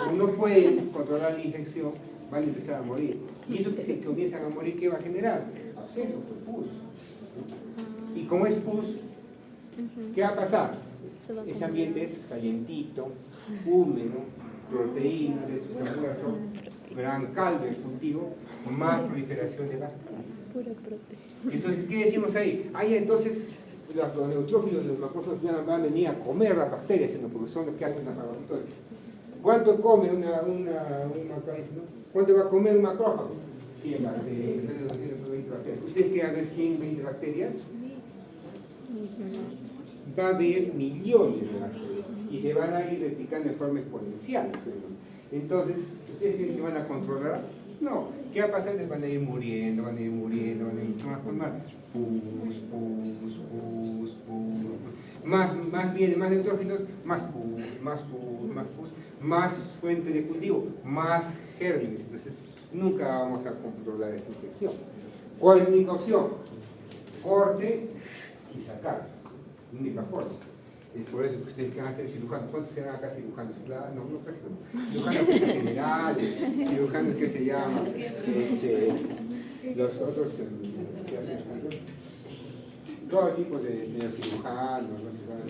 Como no pueden controlar la infección, van a empezar a morir. Y eso que se comienzan a morir, ¿qué va a generar? Absceso, pues, pus. Y como es pus, ¿qué va a pasar? Ese ambiente es calientito, húmedo, proteínas, de hecho, muerto, gran caldo de cultivo, más proliferación de bacterias. Entonces, ¿qué decimos ahí? Ahí entonces los neutrófilos y los macrófagos van a venir a comer las bacterias, sino porque son los que hacen las fagocitosis. ¿Cuánto come ¿Cuánto va a comer un macrófago? 100 bacterias, 220 bacterias. ¿Ustedes quieren ver 120 bacterias? Va a haber millones de bacterias y se van a ir replicando de forma exponencial. Entonces, ¿ustedes creen que van a controlar? No. ¿Qué va a pasar? Van a ir muriendo, van a ir más. Más viene, más neutrófilos, más pus, más fuente de cultivo, más gérmenes. Entonces, nunca vamos a controlar esa infección. ¿Cuál es la única opción? Corte y sacar. Única forma. Es por eso que ustedes van a ser cirujanos. ¿Cuántos serán acá cirujanos? No. Cirujanos generales, cirujanos que se llaman, los otros, todo tipo de cirujanos,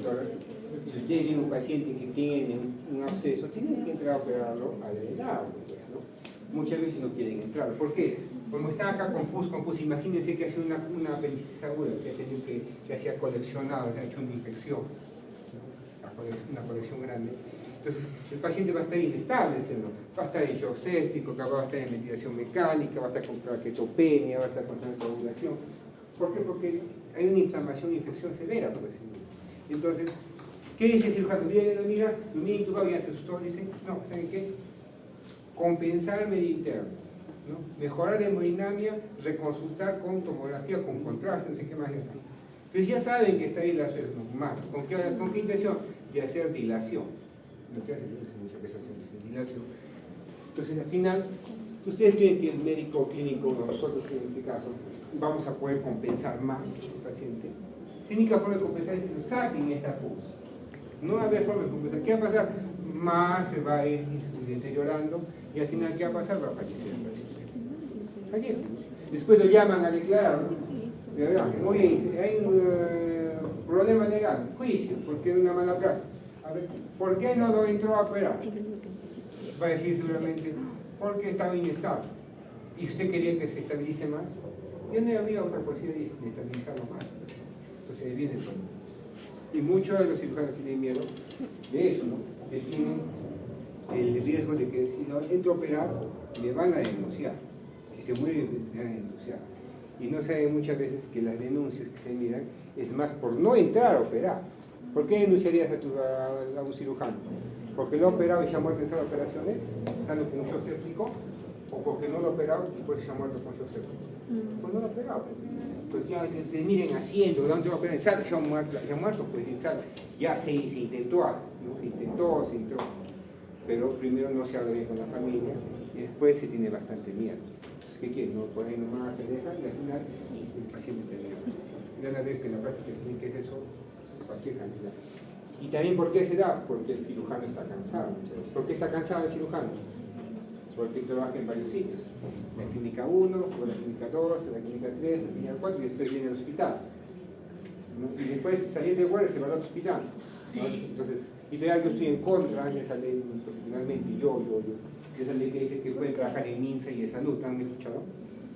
cirujanos. Si ustedes tienen un paciente que tiene un absceso, tienen que entrar a operarlo, a drenarlo, pues, ¿no? Muchas veces no quieren entrar. ¿Por qué? Como están acá con pus, imagínense que hace una apendicitis aguda, que hacía coleccionado, que ha hecho una infección, una colección grande. Entonces, el paciente va a estar inestable, ¿no? Va a estar en shock séptico, va a estar en ventilación mecánica, va a estar con plaquetopenia, va a estar con coagulación. ¿Por qué? Porque hay una inflamación, infección severa, por decirlo. Entonces, ¿qué dice el cirujano? Viene, lo mira intubado y se asustó, dice, no, ¿saben qué? Compensar el medio interno, ¿no? Mejorar la hemodinamia, reconsultar con tomografía, con contraste, no sé qué más. Entonces ya saben que está ahí la más. ¿Con qué intención? De hacer dilación. Lo que hacen muchas veces hacen dilación. Entonces al final, ustedes creen que el médico clínico, nosotros en este caso, vamos a poder compensar más a ese paciente. La única forma de compensar es que saquen esta pus. No va a haber forma de compensar. ¿Qué va a pasar? Más se va a ir deteriorando y al final, ¿qué va a pasar? Va a fallecer el paciente. Fallece. Después lo llaman a declarar. Muy bien, hay Problema legal, juicio, porque es una mala plaza. A ver, ¿por qué no lo entró a operar? Va a decir seguramente, porque estaba inestable. ¿Y usted quería que se estabilice más? Yo no había otra posibilidad de estabilizarlo más. Entonces ahí viene el problema. Y muchos de los cirujanos tienen miedo de eso, ¿no? Que tienen el riesgo de que si lo entro a operar, me van a denunciar. Si se muere, me van a denunciar. Y no saben muchas veces que las denuncias que se miran es más por no entrar a operar. ¿Por qué denunciarías a un cirujano? ¿Porque lo ha operado y se ha muerto en 0 operaciones, estando con un shock séptico? ¿O porque no lo ha operado y pues se ha muerto con shock séptico? Pues no lo ha operado. Pues ya te miren haciendo, ¿dónde va a operar? ¿Sabe que se ha muerto? Pues ya se intentó, ¿no? Se intentó. Pero primero no se habla bien con la familia y después se tiene bastante miedo. Entonces, ¿qué quieren? No, por ahí nomás te dejan y al final el paciente termina falleciendo. Ya la vez que en la práctica tienen que hacer eso, cualquier cantidad. ¿Y también por qué se da? Porque el cirujano está cansado muchas veces. ¿Por qué está cansado el cirujano? Porque trabaja en varios sitios. La clínica 1, luego la clínica 2, la clínica 3, la clínica 4 y después viene al hospital. ¿No? Y después salir de guardia se va al otro hospital. ¿No? Entonces, y todavía yo estoy en contra de esa ley, personalmente, de esa ley que dice que pueden trabajar en MINSA y de salud, ¿han escuchado?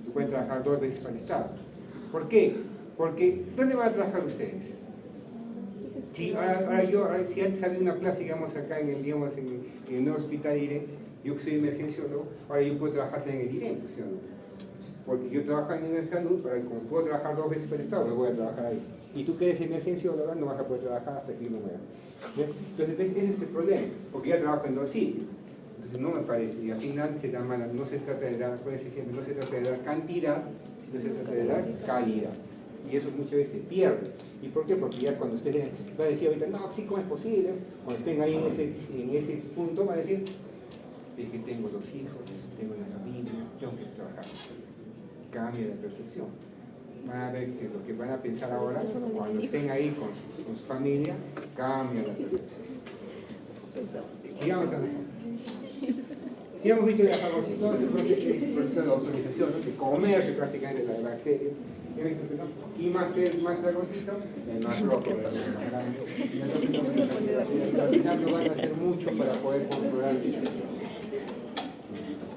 Que pueden trabajar 2 veces para el Estado. ¿Por qué? Porque, ¿dónde van a trabajar ustedes? Si antes había una plaza, digamos, acá en el nuevo hospital IRE, yo que soy emergenciólogo, ahora yo puedo trabajar en el IRE, ¿sí o no? Porque yo trabajo en el salud, como puedo trabajar 2 veces para el Estado, me voy a trabajar ahí. Y tú que eres emergencióloga no vas a poder trabajar hasta que yo no muera. Entonces, ¿ves? Ese es el problema, porque ya trabajo en 2 sitios. Entonces no me parece, y al final se da mala, no se trata de dar, acuérdense siempre, no se trata de dar cantidad, sino se trata de dar calidad. Y eso muchas veces se pierde. ¿Y por qué? Porque ya cuando ustedes van a decir ahorita, no, sí, ¿cómo es posible? Cuando estén ahí en ese punto, van a decir, es que tengo 2 hijos, tengo una familia, tengo que trabajar. Cambia la percepción. Van a ver que lo que van a pensar ahora, cuando estén ahí con su familia, cambia la percepción. Sigamos avanzando. Ya hemos visto la fagocitosis, el proceso de autorización, ¿no? De comerse prácticamente la bacteria. Y más dragoncito, el macrófago, el más grande. Y al final no van a hacer mucho para poder controlar el virus.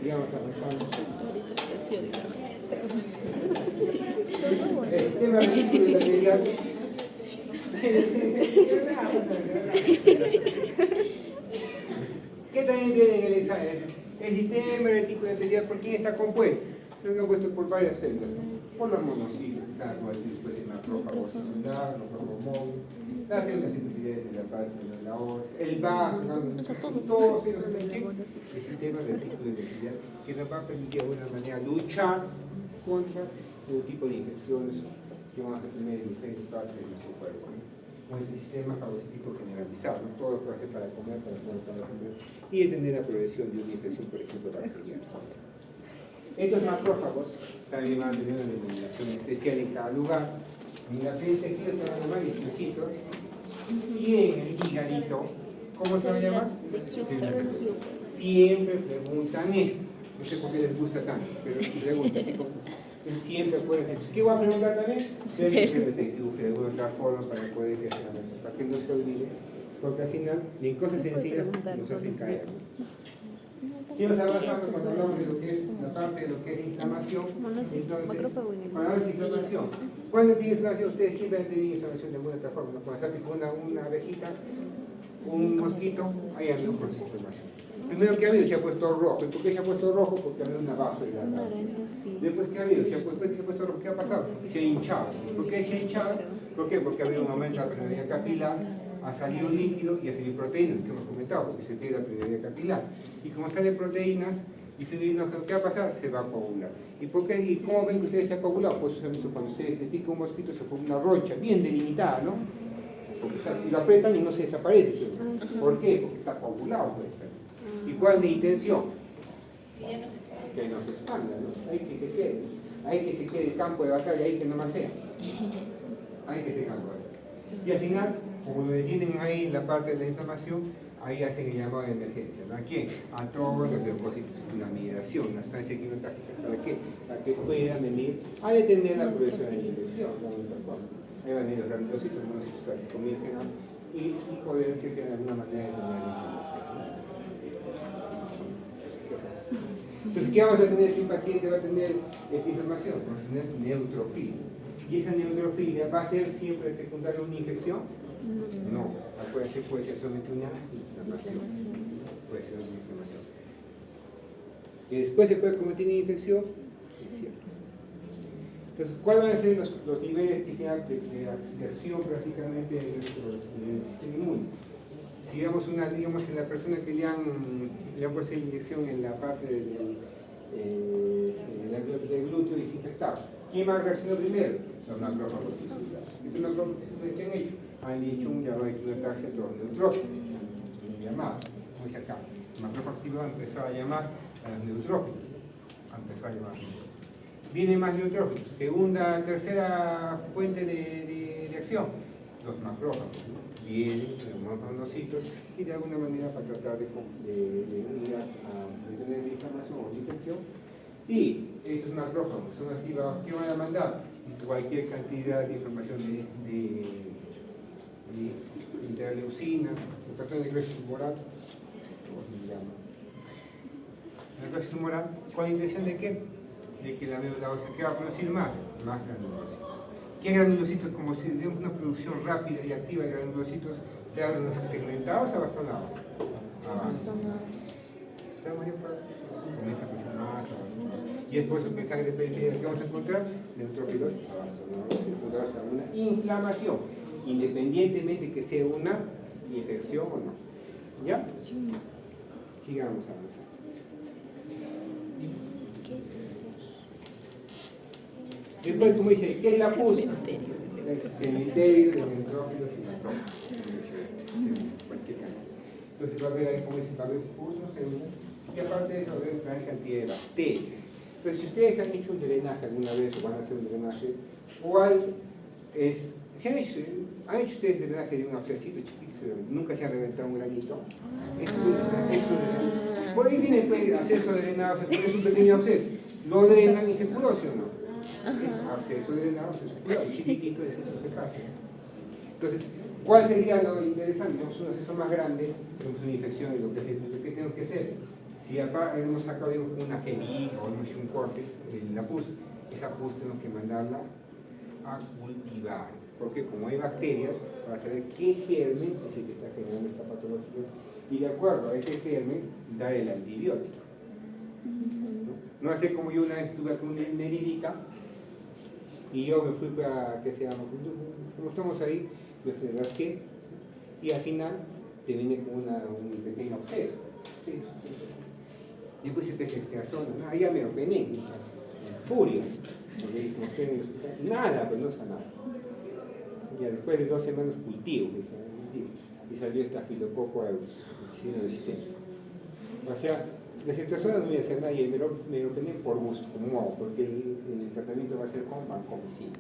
Sigamos avanzando. El sistema retículo endotelial. ¿Qué también viene en el examen? El sistema retículo endotelial, ¿por quién está compuesto? Está compuesto por varias células, ¿no? Por los monocitos, que saben cuál es después el macrófago celular, el macrófago móvil, las células endoteliales de la parte de la ósea, el vaso, todos ellos están aquí. El sistema retículo endotelial que nos va a permitir de alguna manera luchar contra todo tipo de infecciones que vamos a tener en diferentes partes de nuestro cuerpo, ¿no? Con este sistema fagocítico generalizado, ¿no? Todo lo que hace para comer, para comer, y detener la progresión de una infección, por ejemplo, bacteriana. Estos macrófagos también van a tener una denominación especial en cada lugar. En la piel tejido se van a llamar histocitos y en el higadito, ¿cómo se va a llamar? Siempre preguntan eso. No sé por qué les gusta tanto, pero si preguntan, así como siempre pueden decir, ¿qué voy a preguntar también? Debe ser de de alguna otra forma para poder hacer para que no se olvide, porque al final, y en cosas sencillas, nos hacen caer. Sigamos avanzando cuando hablamos de lo que es la parte de lo que es inflamación. Entonces, cuando hablamos de inflamación, ¿cuándo tiene inflamación? Ustedes siempre han tenido inflamación de alguna otra forma, ¿no? Cuando se pica una abejita, un mosquito, ahí ha habido un proceso de inflamación. Primero que ha habido, se ha puesto rojo. ¿Y por qué se ha puesto rojo? Porque ha habido una vasodilatación. Después que ha habido, se ha puesto rojo. ¿Qué ha pasado? Se ha hinchado. ¿Por qué se ha hinchado? ¿Por qué? Porque ha habido un aumento de la permeabilidad capilar, ha salido líquido y ha salido proteínas, que hemos comentado, porque se pierde la permeabilidad capilar. Y como salen proteínas y fibrinógenos, ¿qué va a pasar? Se va a coagular. ¿Y por qué? ¿Y cómo ven que ustedes se han coagulado? Pues cuando ustedes les pica un mosquito se forma una rocha bien delimitada, ¿no? Y lo apretan y no se desaparece, ¿sí? ¿Por qué? Porque está coagulado, puede ser. ¿Y cuál es la intención? Que no se expanda, ¿no? Ahí que se quede. Ahí que se quede el campo de batalla, ahí que no más sea. Ahí que se campo. Y al final, como lo detienen ahí en la parte de la inflamación, ahí hacen el llamado de emergencia, ¿no? ¿A quién? A todos los leucocitos, una migración, una sustancia quimiotáctica. ¿Para qué? Para que puedan venir a detener la progresión de la infección, ¿no? ahí van a ir los granulocitos, los monocitos para que comiencen a ir y poder que sea de alguna manera de tener información. Entonces, ¿qué vamos a tener si un paciente va a tener esta información? Vamos a tener neutrofilia. ¿Y esa neutrofilia va a ser siempre secundaria a una infección? No, puede ser solamente una inflamación. Puede ser una inflamación. ¿Que después se puede convertir en infección? Es cierto. Entonces, ¿cuáles van a ser los niveles de acción prácticamente de nuestro sistema inmune? Si digamos en la persona que le han puesto inyección en la parte del glúteo desinfectado, ¿quién va a reaccionar primero? Los macrófagos tisulares. ¿Estos macrófagos qué han hecho? Han hecho un llamado de quimiotaxia a todos los neutrófilos. Un llamado, como dice acá. El macrófago activo empezó a llamar a los neutrófilos. Vienen más neutrófilos. Tercera fuente de acción, los macrófagos. Vienen los monocitos y de alguna manera para tratar de ir a tener inflamación o infección. Y estos macrófagos son activados, ¿qué van a mandar? Cualquier cantidad de información de interleucina, de factor de necrosis tumoral, ¿cómo se llama? Necrosis tumoral, ¿con la intención de qué? De que la médula ósea, ¿qué va a producir más? Más granulocitos. ¿Qué granulocitos? Como si de una producción rápida y activa de granulocitos, sean los segmentados o abastonados. Comienza a producir más, y después en sangre periférica, ¿qué vamos a encontrar? Neutrófilos abastonados, una inflamación, independientemente que sea una infección o no. ¿Ya? Sigamos avanzando. Después, como dice, ¿qué es la pus? El cementerio de neutrófilos y macrófagos. Entonces va a haber, como dice, va a haber pus, no células, y aparte de eso va a haber una gran cantidad de bacterias. Entonces, si ustedes han hecho un drenaje alguna vez o van a hacer un drenaje, ¿cuál es? Si han hecho ustedes drenaje de un abscesito chiquito, nunca se ha reventado un granito. Por ahí viene el absceso drenado, es un pequeño absceso. Lo drenan y se curó, ¿sí o no? Absceso drenado, absceso curado, chiquitito, es eso. Entonces, ¿cuál sería lo interesante? Tenemos un absceso más grande, tenemos una infección, y lo que tenemos que hacer. Si hemos sacado una gemita o hemos hecho un corte en la pus, esa pus tenemos que mandarla a cultivar. Porque como hay bacterias, para saber qué germen es el que está generando esta patología, y de acuerdo a ese germen, dar el antibiótico. No hacer como yo una vez estuve con una heridita, y yo me fui para, ¿qué se llama? Como estamos ahí, me rasqué, y al final te viene con un pequeño absceso. Sí. Y después empecé a esta zona, no, ya me opené, en furia, porque como estoy en el hospital, nada, pero no sanaba. Ya después de 2 semanas cultivo, y salió Staphylococcus aureus, el sistema. O sea, de cierta zona no voy a hacer nada y me lo opené por gusto, como hago, porque el tratamiento va a ser con vancomicina.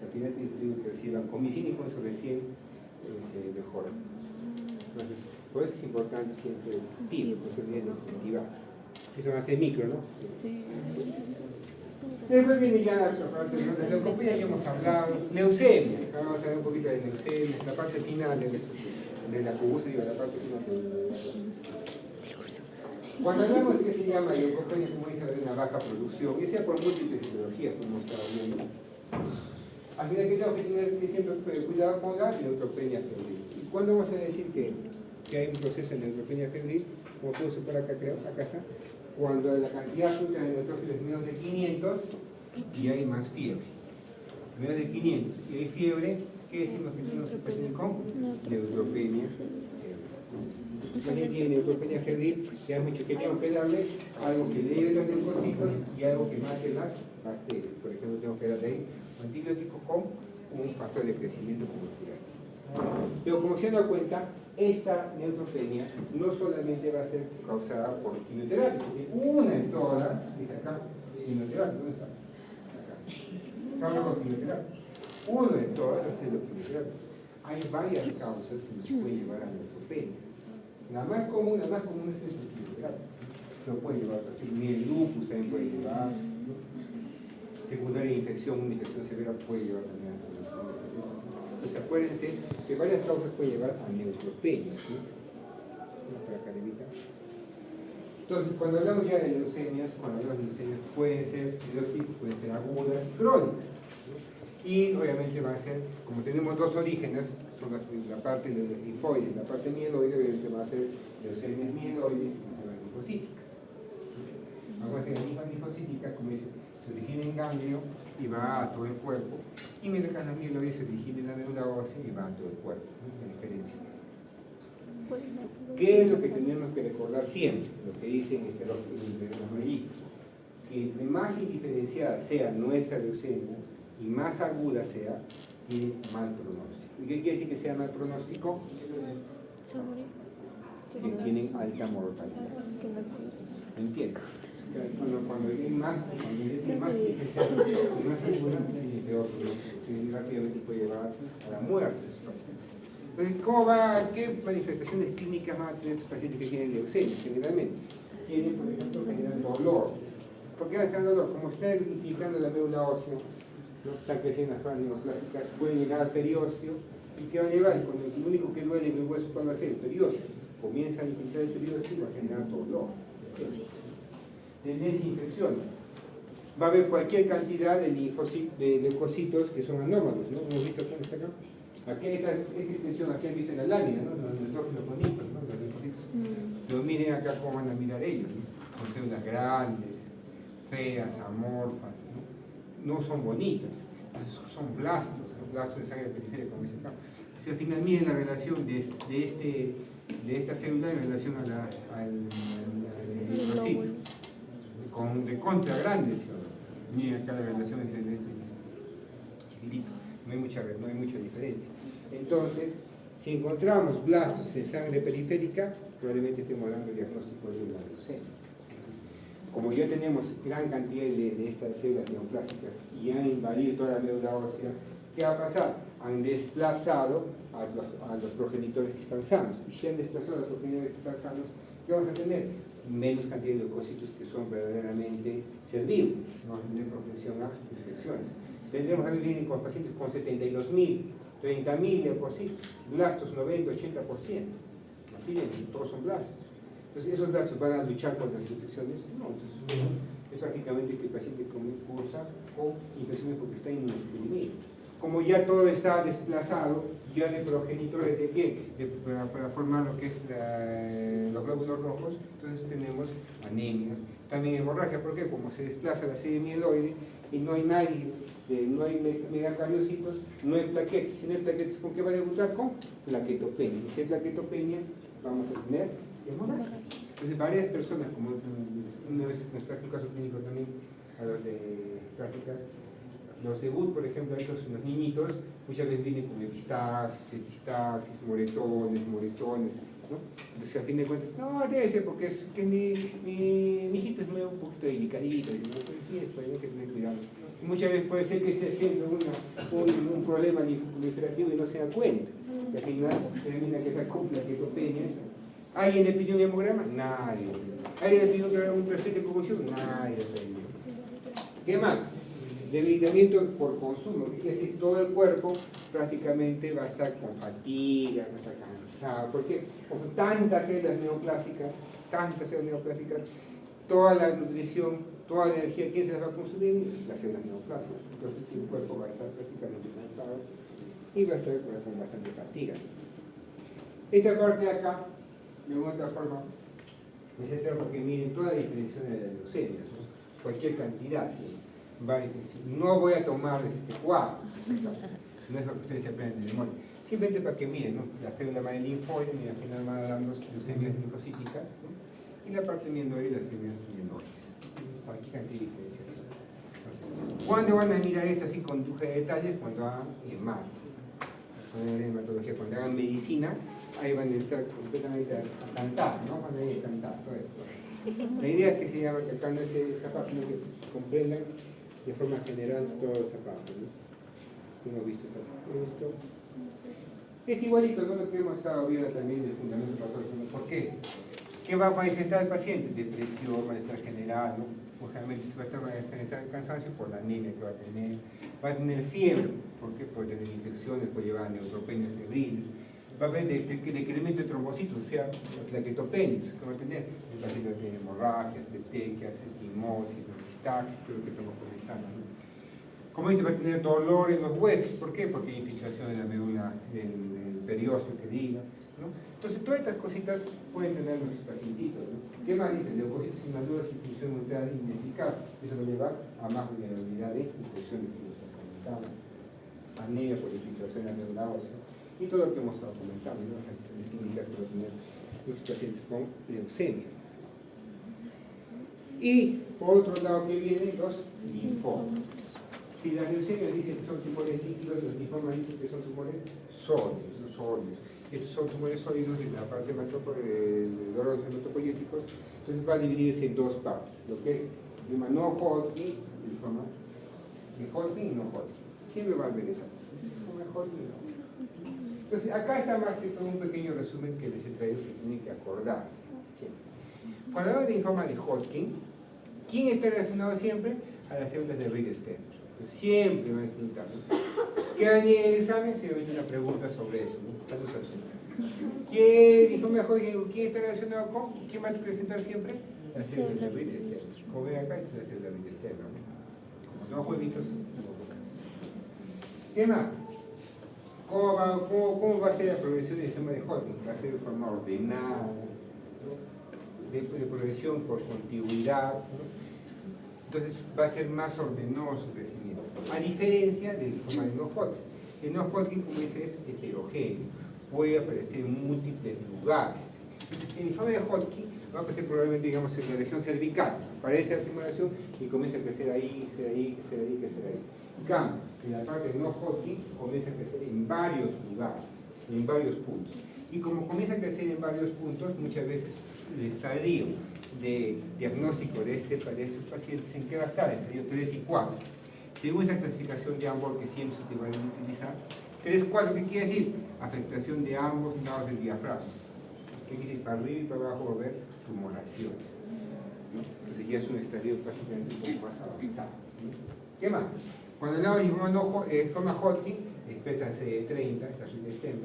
Al final tengo que recibir vancomicina y con eso recién se mejora. Entonces, por eso es importante siempre el cultivo, no se olviden de cultivar. Eso va a ser micro, ¿no? Sí. Después viene ya la parte de la leucopenia, ya hemos hablado. Leucemia, ahora vamos a ver un poquito de leucemia, la parte final de la cubusa, digo, la parte final de Cuando hablamos de qué se llama leucopenia, como dice, de una baja producción, y sea por múltiples etiologías, como estaba viendo. Al final que tengo que tener siempre cuidado con la neutropenia febril. ¿Y cuándo vamos a decir que hay un proceso de neutropenia febril? Como puedo superar acá, creo, acá está. Cuando la cantidad absoluta de neutrófilos es menos de 500 y hay más fiebre. Menos de 500 y hay fiebre, ¿qué decimos que tenemos que paciente con? Neutropenia febril. Si alguien tiene neutropenia febril, ya hemos dicho que tenemos que darle algo que eleve los leucocitos y algo que mate las bacterias. Por ejemplo, tengo que darle un antibiótico con un factor de crecimiento como el tirástico. Pero como se han dado cuenta, esta neutropenia no solamente va a ser causada por quimioterapia, porque una en todas, dice acá, quimioterapia, ¿dónde está? Acá. Está hablando de quimioterapia. Uno en todas va a ser la quimioterapia. Hay varias causas que nos pueden llevar a neutropenias. La más común es la quimioterapia. Lo puede llevar a el lupus también puede llevar, ¿no? Secundaria de infección, una infección severa puede llevar también a Pues acuérdense que varias causas pueden llevar a neutropenia, ¿sí? Vamos para acá, Levita. Entonces, cuando hablamos ya de leucemias, pueden ser de dos tipos, pueden ser agudas y crónicas. Y obviamente va a ser, como tenemos dos orígenes, son la parte de los linfoides, la parte mieloide, obviamente va a ser leucemias mieloides y linfocíticas. Vamos a hacer las linfocíticas, como dice, se origina en ganglio y va a todo el cuerpo, y mientras que las mieloides se origina en la médula ósea y va a todo el cuerpo, ¿no? La diferencia. ¿Qué es lo que tenemos que recordar siempre? Lo que dicen los rollitos. Que entre más indiferenciada sea nuestra leucemia y más aguda sea, tiene mal pronóstico. ¿Y qué quiere decir que sea mal pronóstico? Que tienen alta mortalidad. ¿Entiendes? Cuando es más indiferenciada y más aguda, tiene peor pronóstico, que rápidamente puede llevar a la muerte de sus pacientes. Entonces, ¿qué manifestaciones clínicas van a tener estos pacientes que tienen leucemia? Generalmente tienen, por ejemplo, generan dolor. ¿Por qué va a generar dolor? Como está infiltrando la médula ósea, ¿no? Están creciendo las zonas neoplásicas, puede llegar al periósteo. ¿Y qué va a llevar? Cuando lo único que duele en el hueso, ¿cuál va a ser? El periósteo. Comienza a infiltrar el periósteo y va a generar dolor. Tendencia a infecciones. Va a haber cualquier cantidad de leucocitos que son anómalos, ¿no? Hemos visto cómo está acá. Aquí esta extensión así han visto en la lámina, ¿no? Los neutrófilos bonitos, ¿no? Los linfocitos. Pero miren acá cómo van a mirar ellos, ¿no? Con células grandes, feas, amorfas, ¿no? No son bonitas, son blastos, los blastos de sangre periférica, como dice acá. Entonces, al final miren la relación de esta célula en relación al linfocito, de contra grandes. Miren acá la relación entre esto y esto. Chiquitito. No hay mucha diferencia. Entonces, si encontramos blastos en sangre periférica, probablemente estemos dando el diagnóstico de una leucemia. Como ya tenemos gran cantidad de estas células neoplásicas y han invadido toda la médula ósea, ¿qué va a pasar? Han desplazado a los progenitores que están sanos. Y si han desplazado a los progenitores que están sanos, ¿qué vamos a tener? Menos cantidad de leucocitos que son verdaderamente servibles, no vamos a tener propensión a infecciones. Tendremos que vivir con pacientes con 72.000, 30.000 leucocitos, blastos 90, 80%. Así bien, todos son blastos. Entonces, ¿esos blastos van a luchar contra las infecciones? No, entonces es prácticamente que el paciente cursa con infecciones porque está inmunosuprimido. Como ya todo está desplazado, ya de progenitores de qué? Para formar lo que es los glóbulos rojos, entonces tenemos anemias, también hemorragia, ¿por qué? Como se desplaza la serie mieloide y no hay nadie, no hay megacariocitos, no hay plaquetas. Si no hay plaquetas, ¿con qué va a debutar? Con plaquetopenia. Y si hay plaquetopenia, vamos a tener hemorragia. Entonces, varias personas, como una vez nos traje un caso clínico también a los de prácticas, los debut, por ejemplo, los niñitos, muchas veces vienen con epistaxis, moretones, ¿no? Entonces, a fin de cuentas, no, debe ser porque es que mi hijito es medio un poquito delicadito, y no, pues hay que tener cuidado. Y muchas veces puede ser que esté haciendo un problema linfoproliferativo y no se da cuenta. Y al final termina que está con plaquetopenia. ¿Alguien le pidió un hemograma? Nadie. ¿Alguien le pidió un perfil de convulsión? Nadie. ¿Qué más? Debilitamiento por consumo, que quiere decir todo el cuerpo prácticamente va a estar con fatiga, va a estar cansado, porque con tantas células neoplásicas, toda la nutrición, toda la energía, ¿quién se las va a consumir? Las células neoplásicas. Entonces el cuerpo va a estar prácticamente cansado y va a estar con bastante fatiga. Esta parte de acá, de alguna otra forma, me centro porque miren toda la diferenciación de las leucemias, ¿no? Cualquier cantidad, ¿sí? No voy a tomarles este cuadro, no es lo que ustedes se aprenden de memoria, simplemente para que miren, ¿no? La célula va en linfoide, y al final van a dar leucemias linfocíticas, ¿no? Y la parte mieloide, las leucemias mieloides. Aquí cantidad de diferenciación. ¿Cuándo van a mirar esto así con lujo de detalles? Cuando hagan hemat, cuando hagan hematología, cuando hagan medicina, ahí van a entrar completamente a cantar, ¿no? Van a ir a cantar, todo eso. La idea es que se llama cantando esa parte, ¿no? Que comprendan de forma general toda esta parte, ¿no? Hemos visto esto. Es igualito, ¿no? Lo que hemos estado viendo también del fundamento patológico. ¿Por qué? ¿Qué va a manifestar el paciente? Depresión, malestar general, ¿no? Pues generalmente se va a estar manifestando cansancio por la anemia que va a tener fiebre, ¿por qué? Puede tener infecciones, puede llevar neutropenias febriles, va a haber decremento de trombocitos, o sea, plaquetopenias, que va a tener, el paciente va a tener hemorragias, petequias, equimosis, epistaxis, todo lo que estamos comentando, ¿no? Como dice, va a tener dolor en los huesos, ¿por qué? Porque hay infiltración en la médula, en el periósteo que diga, ¿no? Entonces, todas estas cositas pueden tener nuestros pacientitos, ¿no? ¿Qué más dicen? Leucocitos inmaduras y función nuclear ineficaz. Eso va a llevar a más vulnerabilidad de infecciones que nos comentamos, anemia por infiltración en la médula ósea, y todo lo que hemos estado comentando, ¿no? Las clínicas que van a tener los pacientes con leucemia. Y, por otro lado, que vienen los linfomas. Si las leucemias dicen que son tumores líquidos, los linfomas dicen que son tumores sólidos. Estos son tumores sólidos en la parte de los hematopoyéticos, entonces va a dividirse en dos partes, lo que es linfoma no Hodgkin, linfoma de Hodgkin y no Hodgkin. Siempre va a haber esa. Linfoma Hodgkin y no Hodgkin. Entonces, acá está más que todo un pequeño resumen que les he traído que tienen que acordarse. Siempre. Cuando hablamos de linfoma de Hodgkin, ¿quién está relacionado siempre? A las células de Reed-Stem. Siempre van a preguntar, ¿no? ¿Qué hay en el examen? Simplemente una pregunta sobre eso, ¿no? ¿Quién está relacionado con? ¿Quién va a presentar siempre? Las células de Reed-Stem. Como ven acá, estas las células de Reed-Stem, ¿no? Como dos jueguitos, no bocas. ¿Qué más? ¿Cómo va a ser la progresión del sistema de Hodgkin? Va a ser de forma ordenada, ¿no? de progresión por contigüidad, ¿no? Entonces va a ser más ordenoso el crecimiento, a diferencia del linfoma de no Hodgkin. El no Hodgkin, como dice, es heterogéneo, puede aparecer en múltiples lugares. Entonces, el linfoma de Hodgkin va a aparecer probablemente, digamos, en la región cervical, aparece la tumulación y comienza a crecer ahí, crecer ahí, crecer ahí, crecer ahí. En cambio, en la parte de no Hodgkin comienza a crecer en varios lugares, en varios puntos. Y como comienza a crecer en varios puntos, muchas veces el estadio de diagnóstico de estos pacientes, ¿en qué va a estar? Entre el 3 y 4. Según esta clasificación de Ambor que siempre se va a utilizar, 3, 4, ¿qué quiere decir? Afectación de ambos lados del diafragma. ¿Qué quiere decir? Para arriba y para abajo va a haber tumoraciones, ¿no? Entonces ya es un estadio prácticamente un poco más avanzado, ¿sí? ¿Qué más? Cuando hablamos de linfoma Hodgkin, expresa CD30, esta Reed-Stem,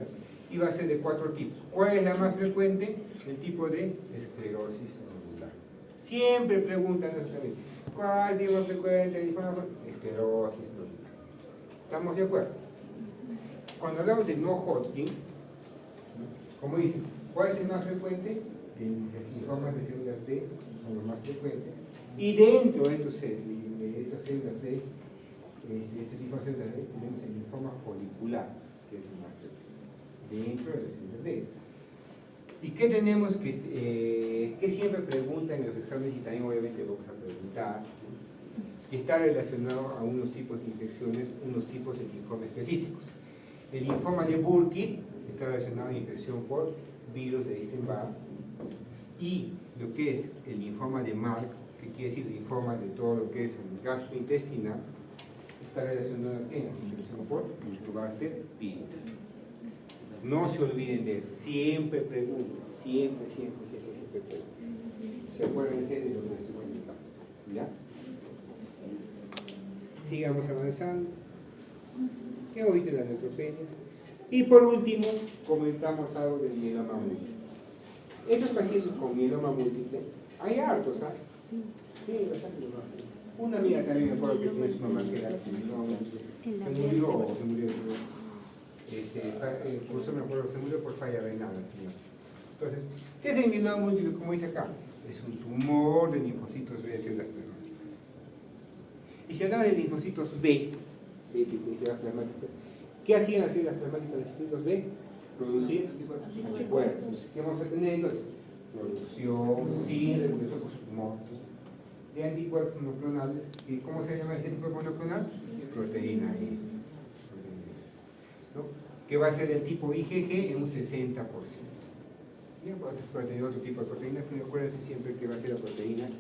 y va a ser de 4 tipos. ¿Cuál es la más frecuente? El tipo de esclerosis nodular. Siempre preguntan eso también. ¿Cuál es el más frecuente? Esclerosis nodular. ¿Estamos de acuerdo? Cuando hablamos de no Hodgkin, como dicen, ¿cuál es el más frecuente? Los linfomas de células T son los más frecuentes. Y dentro de estas células T, este tipo de células T, tenemos el linfoma folicular, que es el más frecuente dentro de las células T. ¿Y qué tenemos que siempre preguntan en los exámenes y también obviamente vamos a preguntar? Que está relacionado a unos tipos de infecciones, unos tipos de linfoma específicos. El linfoma de Burkitt está relacionado a infección por virus de Epstein-Barr, y lo que es el linfoma de Mark, que quiere decir linfoma de todo lo que es el gastrointestinal, está relacionado a infección por Helicobacter pylori. No se olviden de eso, siempre pregunten, siempre pregunten. Se acuérdense de lo que les estoy comentando, ¿ya? Sigamos avanzando. ¿Qué hemos visto en las neutropenias? Y por último, comentamos algo del mieloma múltiple. Estos pacientes con mieloma múltiple, hay hartos, ¿sabes? Sí, bastante. Una amiga también me acuerdo que tiene su mamá que era se murió por falla renal. Entonces, ¿qué es el mieloma múltiple? Como dice acá, es un tumor de linfocitos B de células plasmáticas. Y si hablamos de linfocitos B, tipo de células plasmáticas, ¿qué hacían las células plasmáticas de linfocitos B? Producir anticuerpos. ¿Qué vamos a tener entonces? Producción sin regulación por su tumor de anticuerpos monoclonales. ¿Y cómo se llama este anticuerpo monoclonal? Proteína E. ¿No? Que va a ser del tipo IgG en un 60%. Y puede tener otro tipo de proteínas, pero acuérdense siempre que va a ser la proteína E.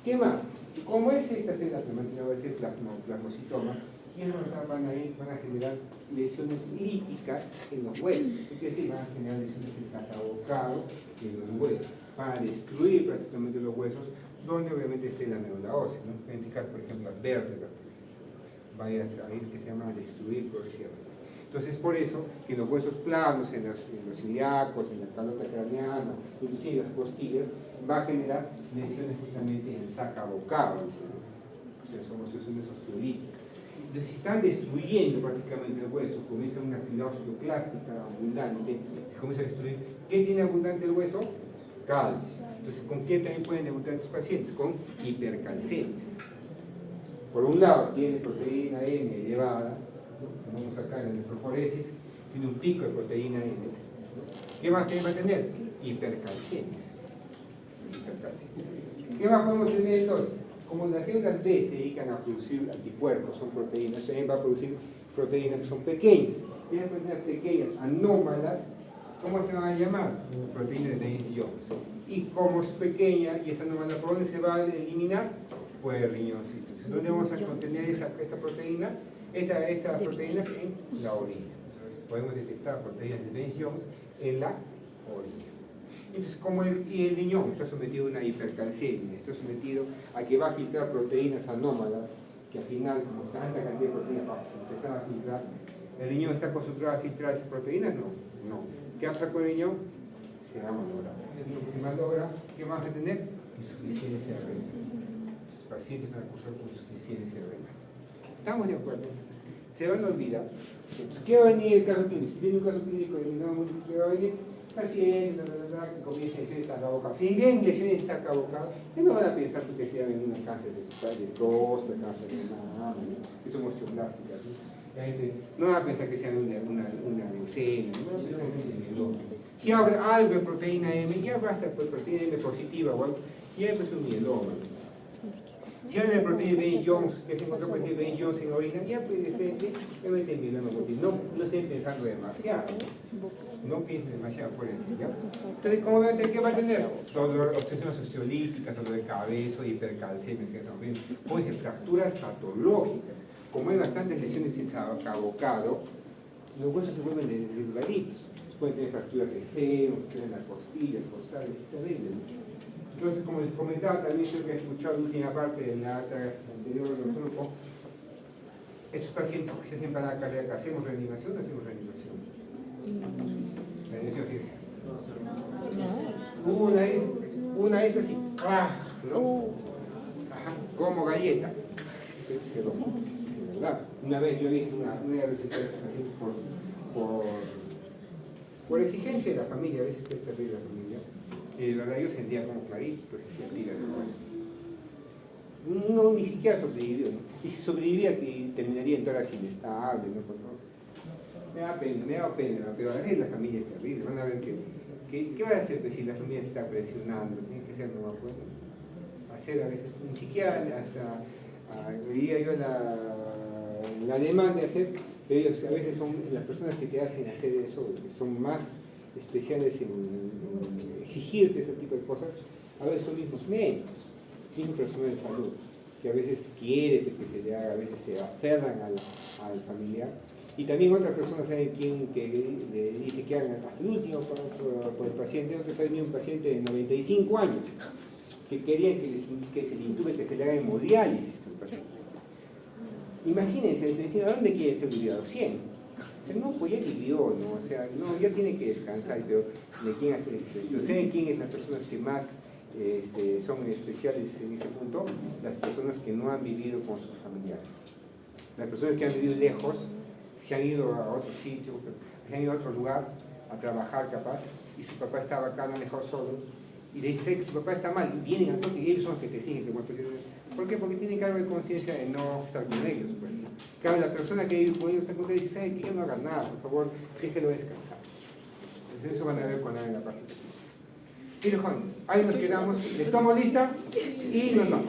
¿Qué más? Como es esta célula plasmática, va a ser plasmocitoma, y van a generar lesiones líticas en los huesos. ¿Qué quiere decir? Van a generar lesiones en el sacabocado y en los huesos. van a destruir prácticamente los huesos, donde obviamente esté la médula ósea, ¿no? En este caso, por ejemplo, las vértebras, va a ir que se llama destruir progresivamente. Entonces, por eso que en los huesos planos, en los ilíacos, en la calota craneana, inclusive en las costillas, va a generar lesiones justamente en saca vocal, o sea, son lesiones osteolíticas. Entonces, si están destruyendo prácticamente el hueso, comienza una actividad osteoclástica abundante, se comienza a destruir. ¿Qué tiene abundante el hueso? Calcio. Entonces, ¿con qué también pueden debutar estos pacientes? Con hipercalcemias. Por un lado, tiene proteína M elevada, ¿no? Vamos acá en la nefroforesis, tiene un pico de proteína M. ¿Qué más va a tener? Hipercalcemias. ¿Qué más podemos tener entonces? Como las células B se dedican a producir anticuerpos, son proteínas, también va a producir proteínas que son pequeñas. Y esas proteínas pequeñas, anómalas, ¿cómo se van a llamar? Proteínas de Baines-Jones. Y como es pequeña y esa anómala, ¿por dónde se va a eliminar? Por el riñoncito. ¿Dónde vamos a contener esta proteína? Esta proteína en la orina. Podemos detectar proteínas de Baines-Jones en la orina. Entonces, como el riñón está sometido a una hipercalcemia, está sometido a que va a filtrar proteínas anómalas, que al final, como tanta cantidad de proteínas va a empezar a filtrar, ¿el riñón está acostumbrado a filtrar estas proteínas? No. ¿Qué pasa con el riñón? Se va a malograr. Y si se malogra, ¿qué vamos a tener? Insuficiencia renal. Los pacientes van a cursar con insuficiencia renal. ¿Estamos de acuerdo? Se van a olvidar. Entonces, ¿qué va a venir el caso clínico? Si viene un caso clínico de minoma múltiple, va a venir paciente, que comienza lesiones saca-boca. Si bien lesiones saca-boca, no van a pensar que sea un cáncer de próstata, cáncer de mama, que son osteoblásticas. No van a pensar que sea una leucemia, no van a pensar que es un mieloma. Si habrá algo de proteína M, ya basta por proteína M positiva o algo, ya es un mieloma. Si hay de proteína Baines-Jones, que se encontró proteína Baines-Jones en la orina, ya puede definitivamente el mieloma múltiple. No estén pensando demasiado. No piensen demasiado por eso, ¿ya? Entonces, ¿cómo ven? ¿Qué va a tener? Dolor, obsesiones osteolíticas, dolor de cabeza, hipercalcemia, que son bien. Pueden ser fracturas patológicas. Como hay bastantes lesiones en abocado, los huesos se vuelven delgaditos. Pueden tener fracturas de fémur, fracturas en las costillas, costales, se venden. Entonces, como les comentaba, también yo que he escuchado la última parte de la anterior del grupo, estos pacientes que se hacen parada cardíaca, ¿hacemos reanimación o hacemos reanimación? Una es así, ¿no? Ajá, como galleta. Se lo, de verdad. Una vez yo hice una receta de estos pacientes por exigencia de la familia, a veces es terrible la familia. Y de verdad yo sentía como clarito que se tira ese hueso. No, ni siquiera sobrevivió, ¿no? Y si sobrevivía, que terminaría en toras inestable, ¿no? Me da pena, ¿no? Pero a veces la familia es terrible. Van a ver ¿qué va a hacer si la familia está presionando? Tiene que ser, no puede hacer a veces, ni siquiera hasta, diría yo, la demanda de hacer, pero ellos a veces son las personas que te hacen hacer eso, que son más especiales en exigirte ese tipo de cosas, a veces son mismos médicos, mismos personal de salud, que a veces quiere que se le haga, a veces se aferran al familiar. Y también otras personas saben quién que le dice que hagan hasta el último por el paciente. Nosotros hay un paciente de 95 años que quería que se le intube, que se le haga hemodiálisis al paciente. Imagínense, ¿a dónde quiere ser vivido? 100. O sea, no, pues ya vivió, ¿no? O sea, no, ya tiene que descansar, pero ¿de quién hacer esto? ¿Saben quién es las personas que más son especiales en ese punto? Las personas que no han vivido con sus familiares. Las personas que han vivido lejos, se han ido a otro sitio, se han ido a otro lugar a trabajar capaz, y su papá estaba acá, no mejor solo, y le dicen que su papá está mal, y vienen a toque, y ellos son los que te siguen. ¿Por qué? Porque tienen cargo de conciencia de no estar con ellos. Pues. Claro, la persona que vive con ellos está con ellos y dice, ¿sabe que yo no haga nada? Por favor, déjelo descansar. Entonces, eso van a ver cuando hagan la parte. Mire, jóvenes, ahí nos quedamos, les tomo lista y nos vamos.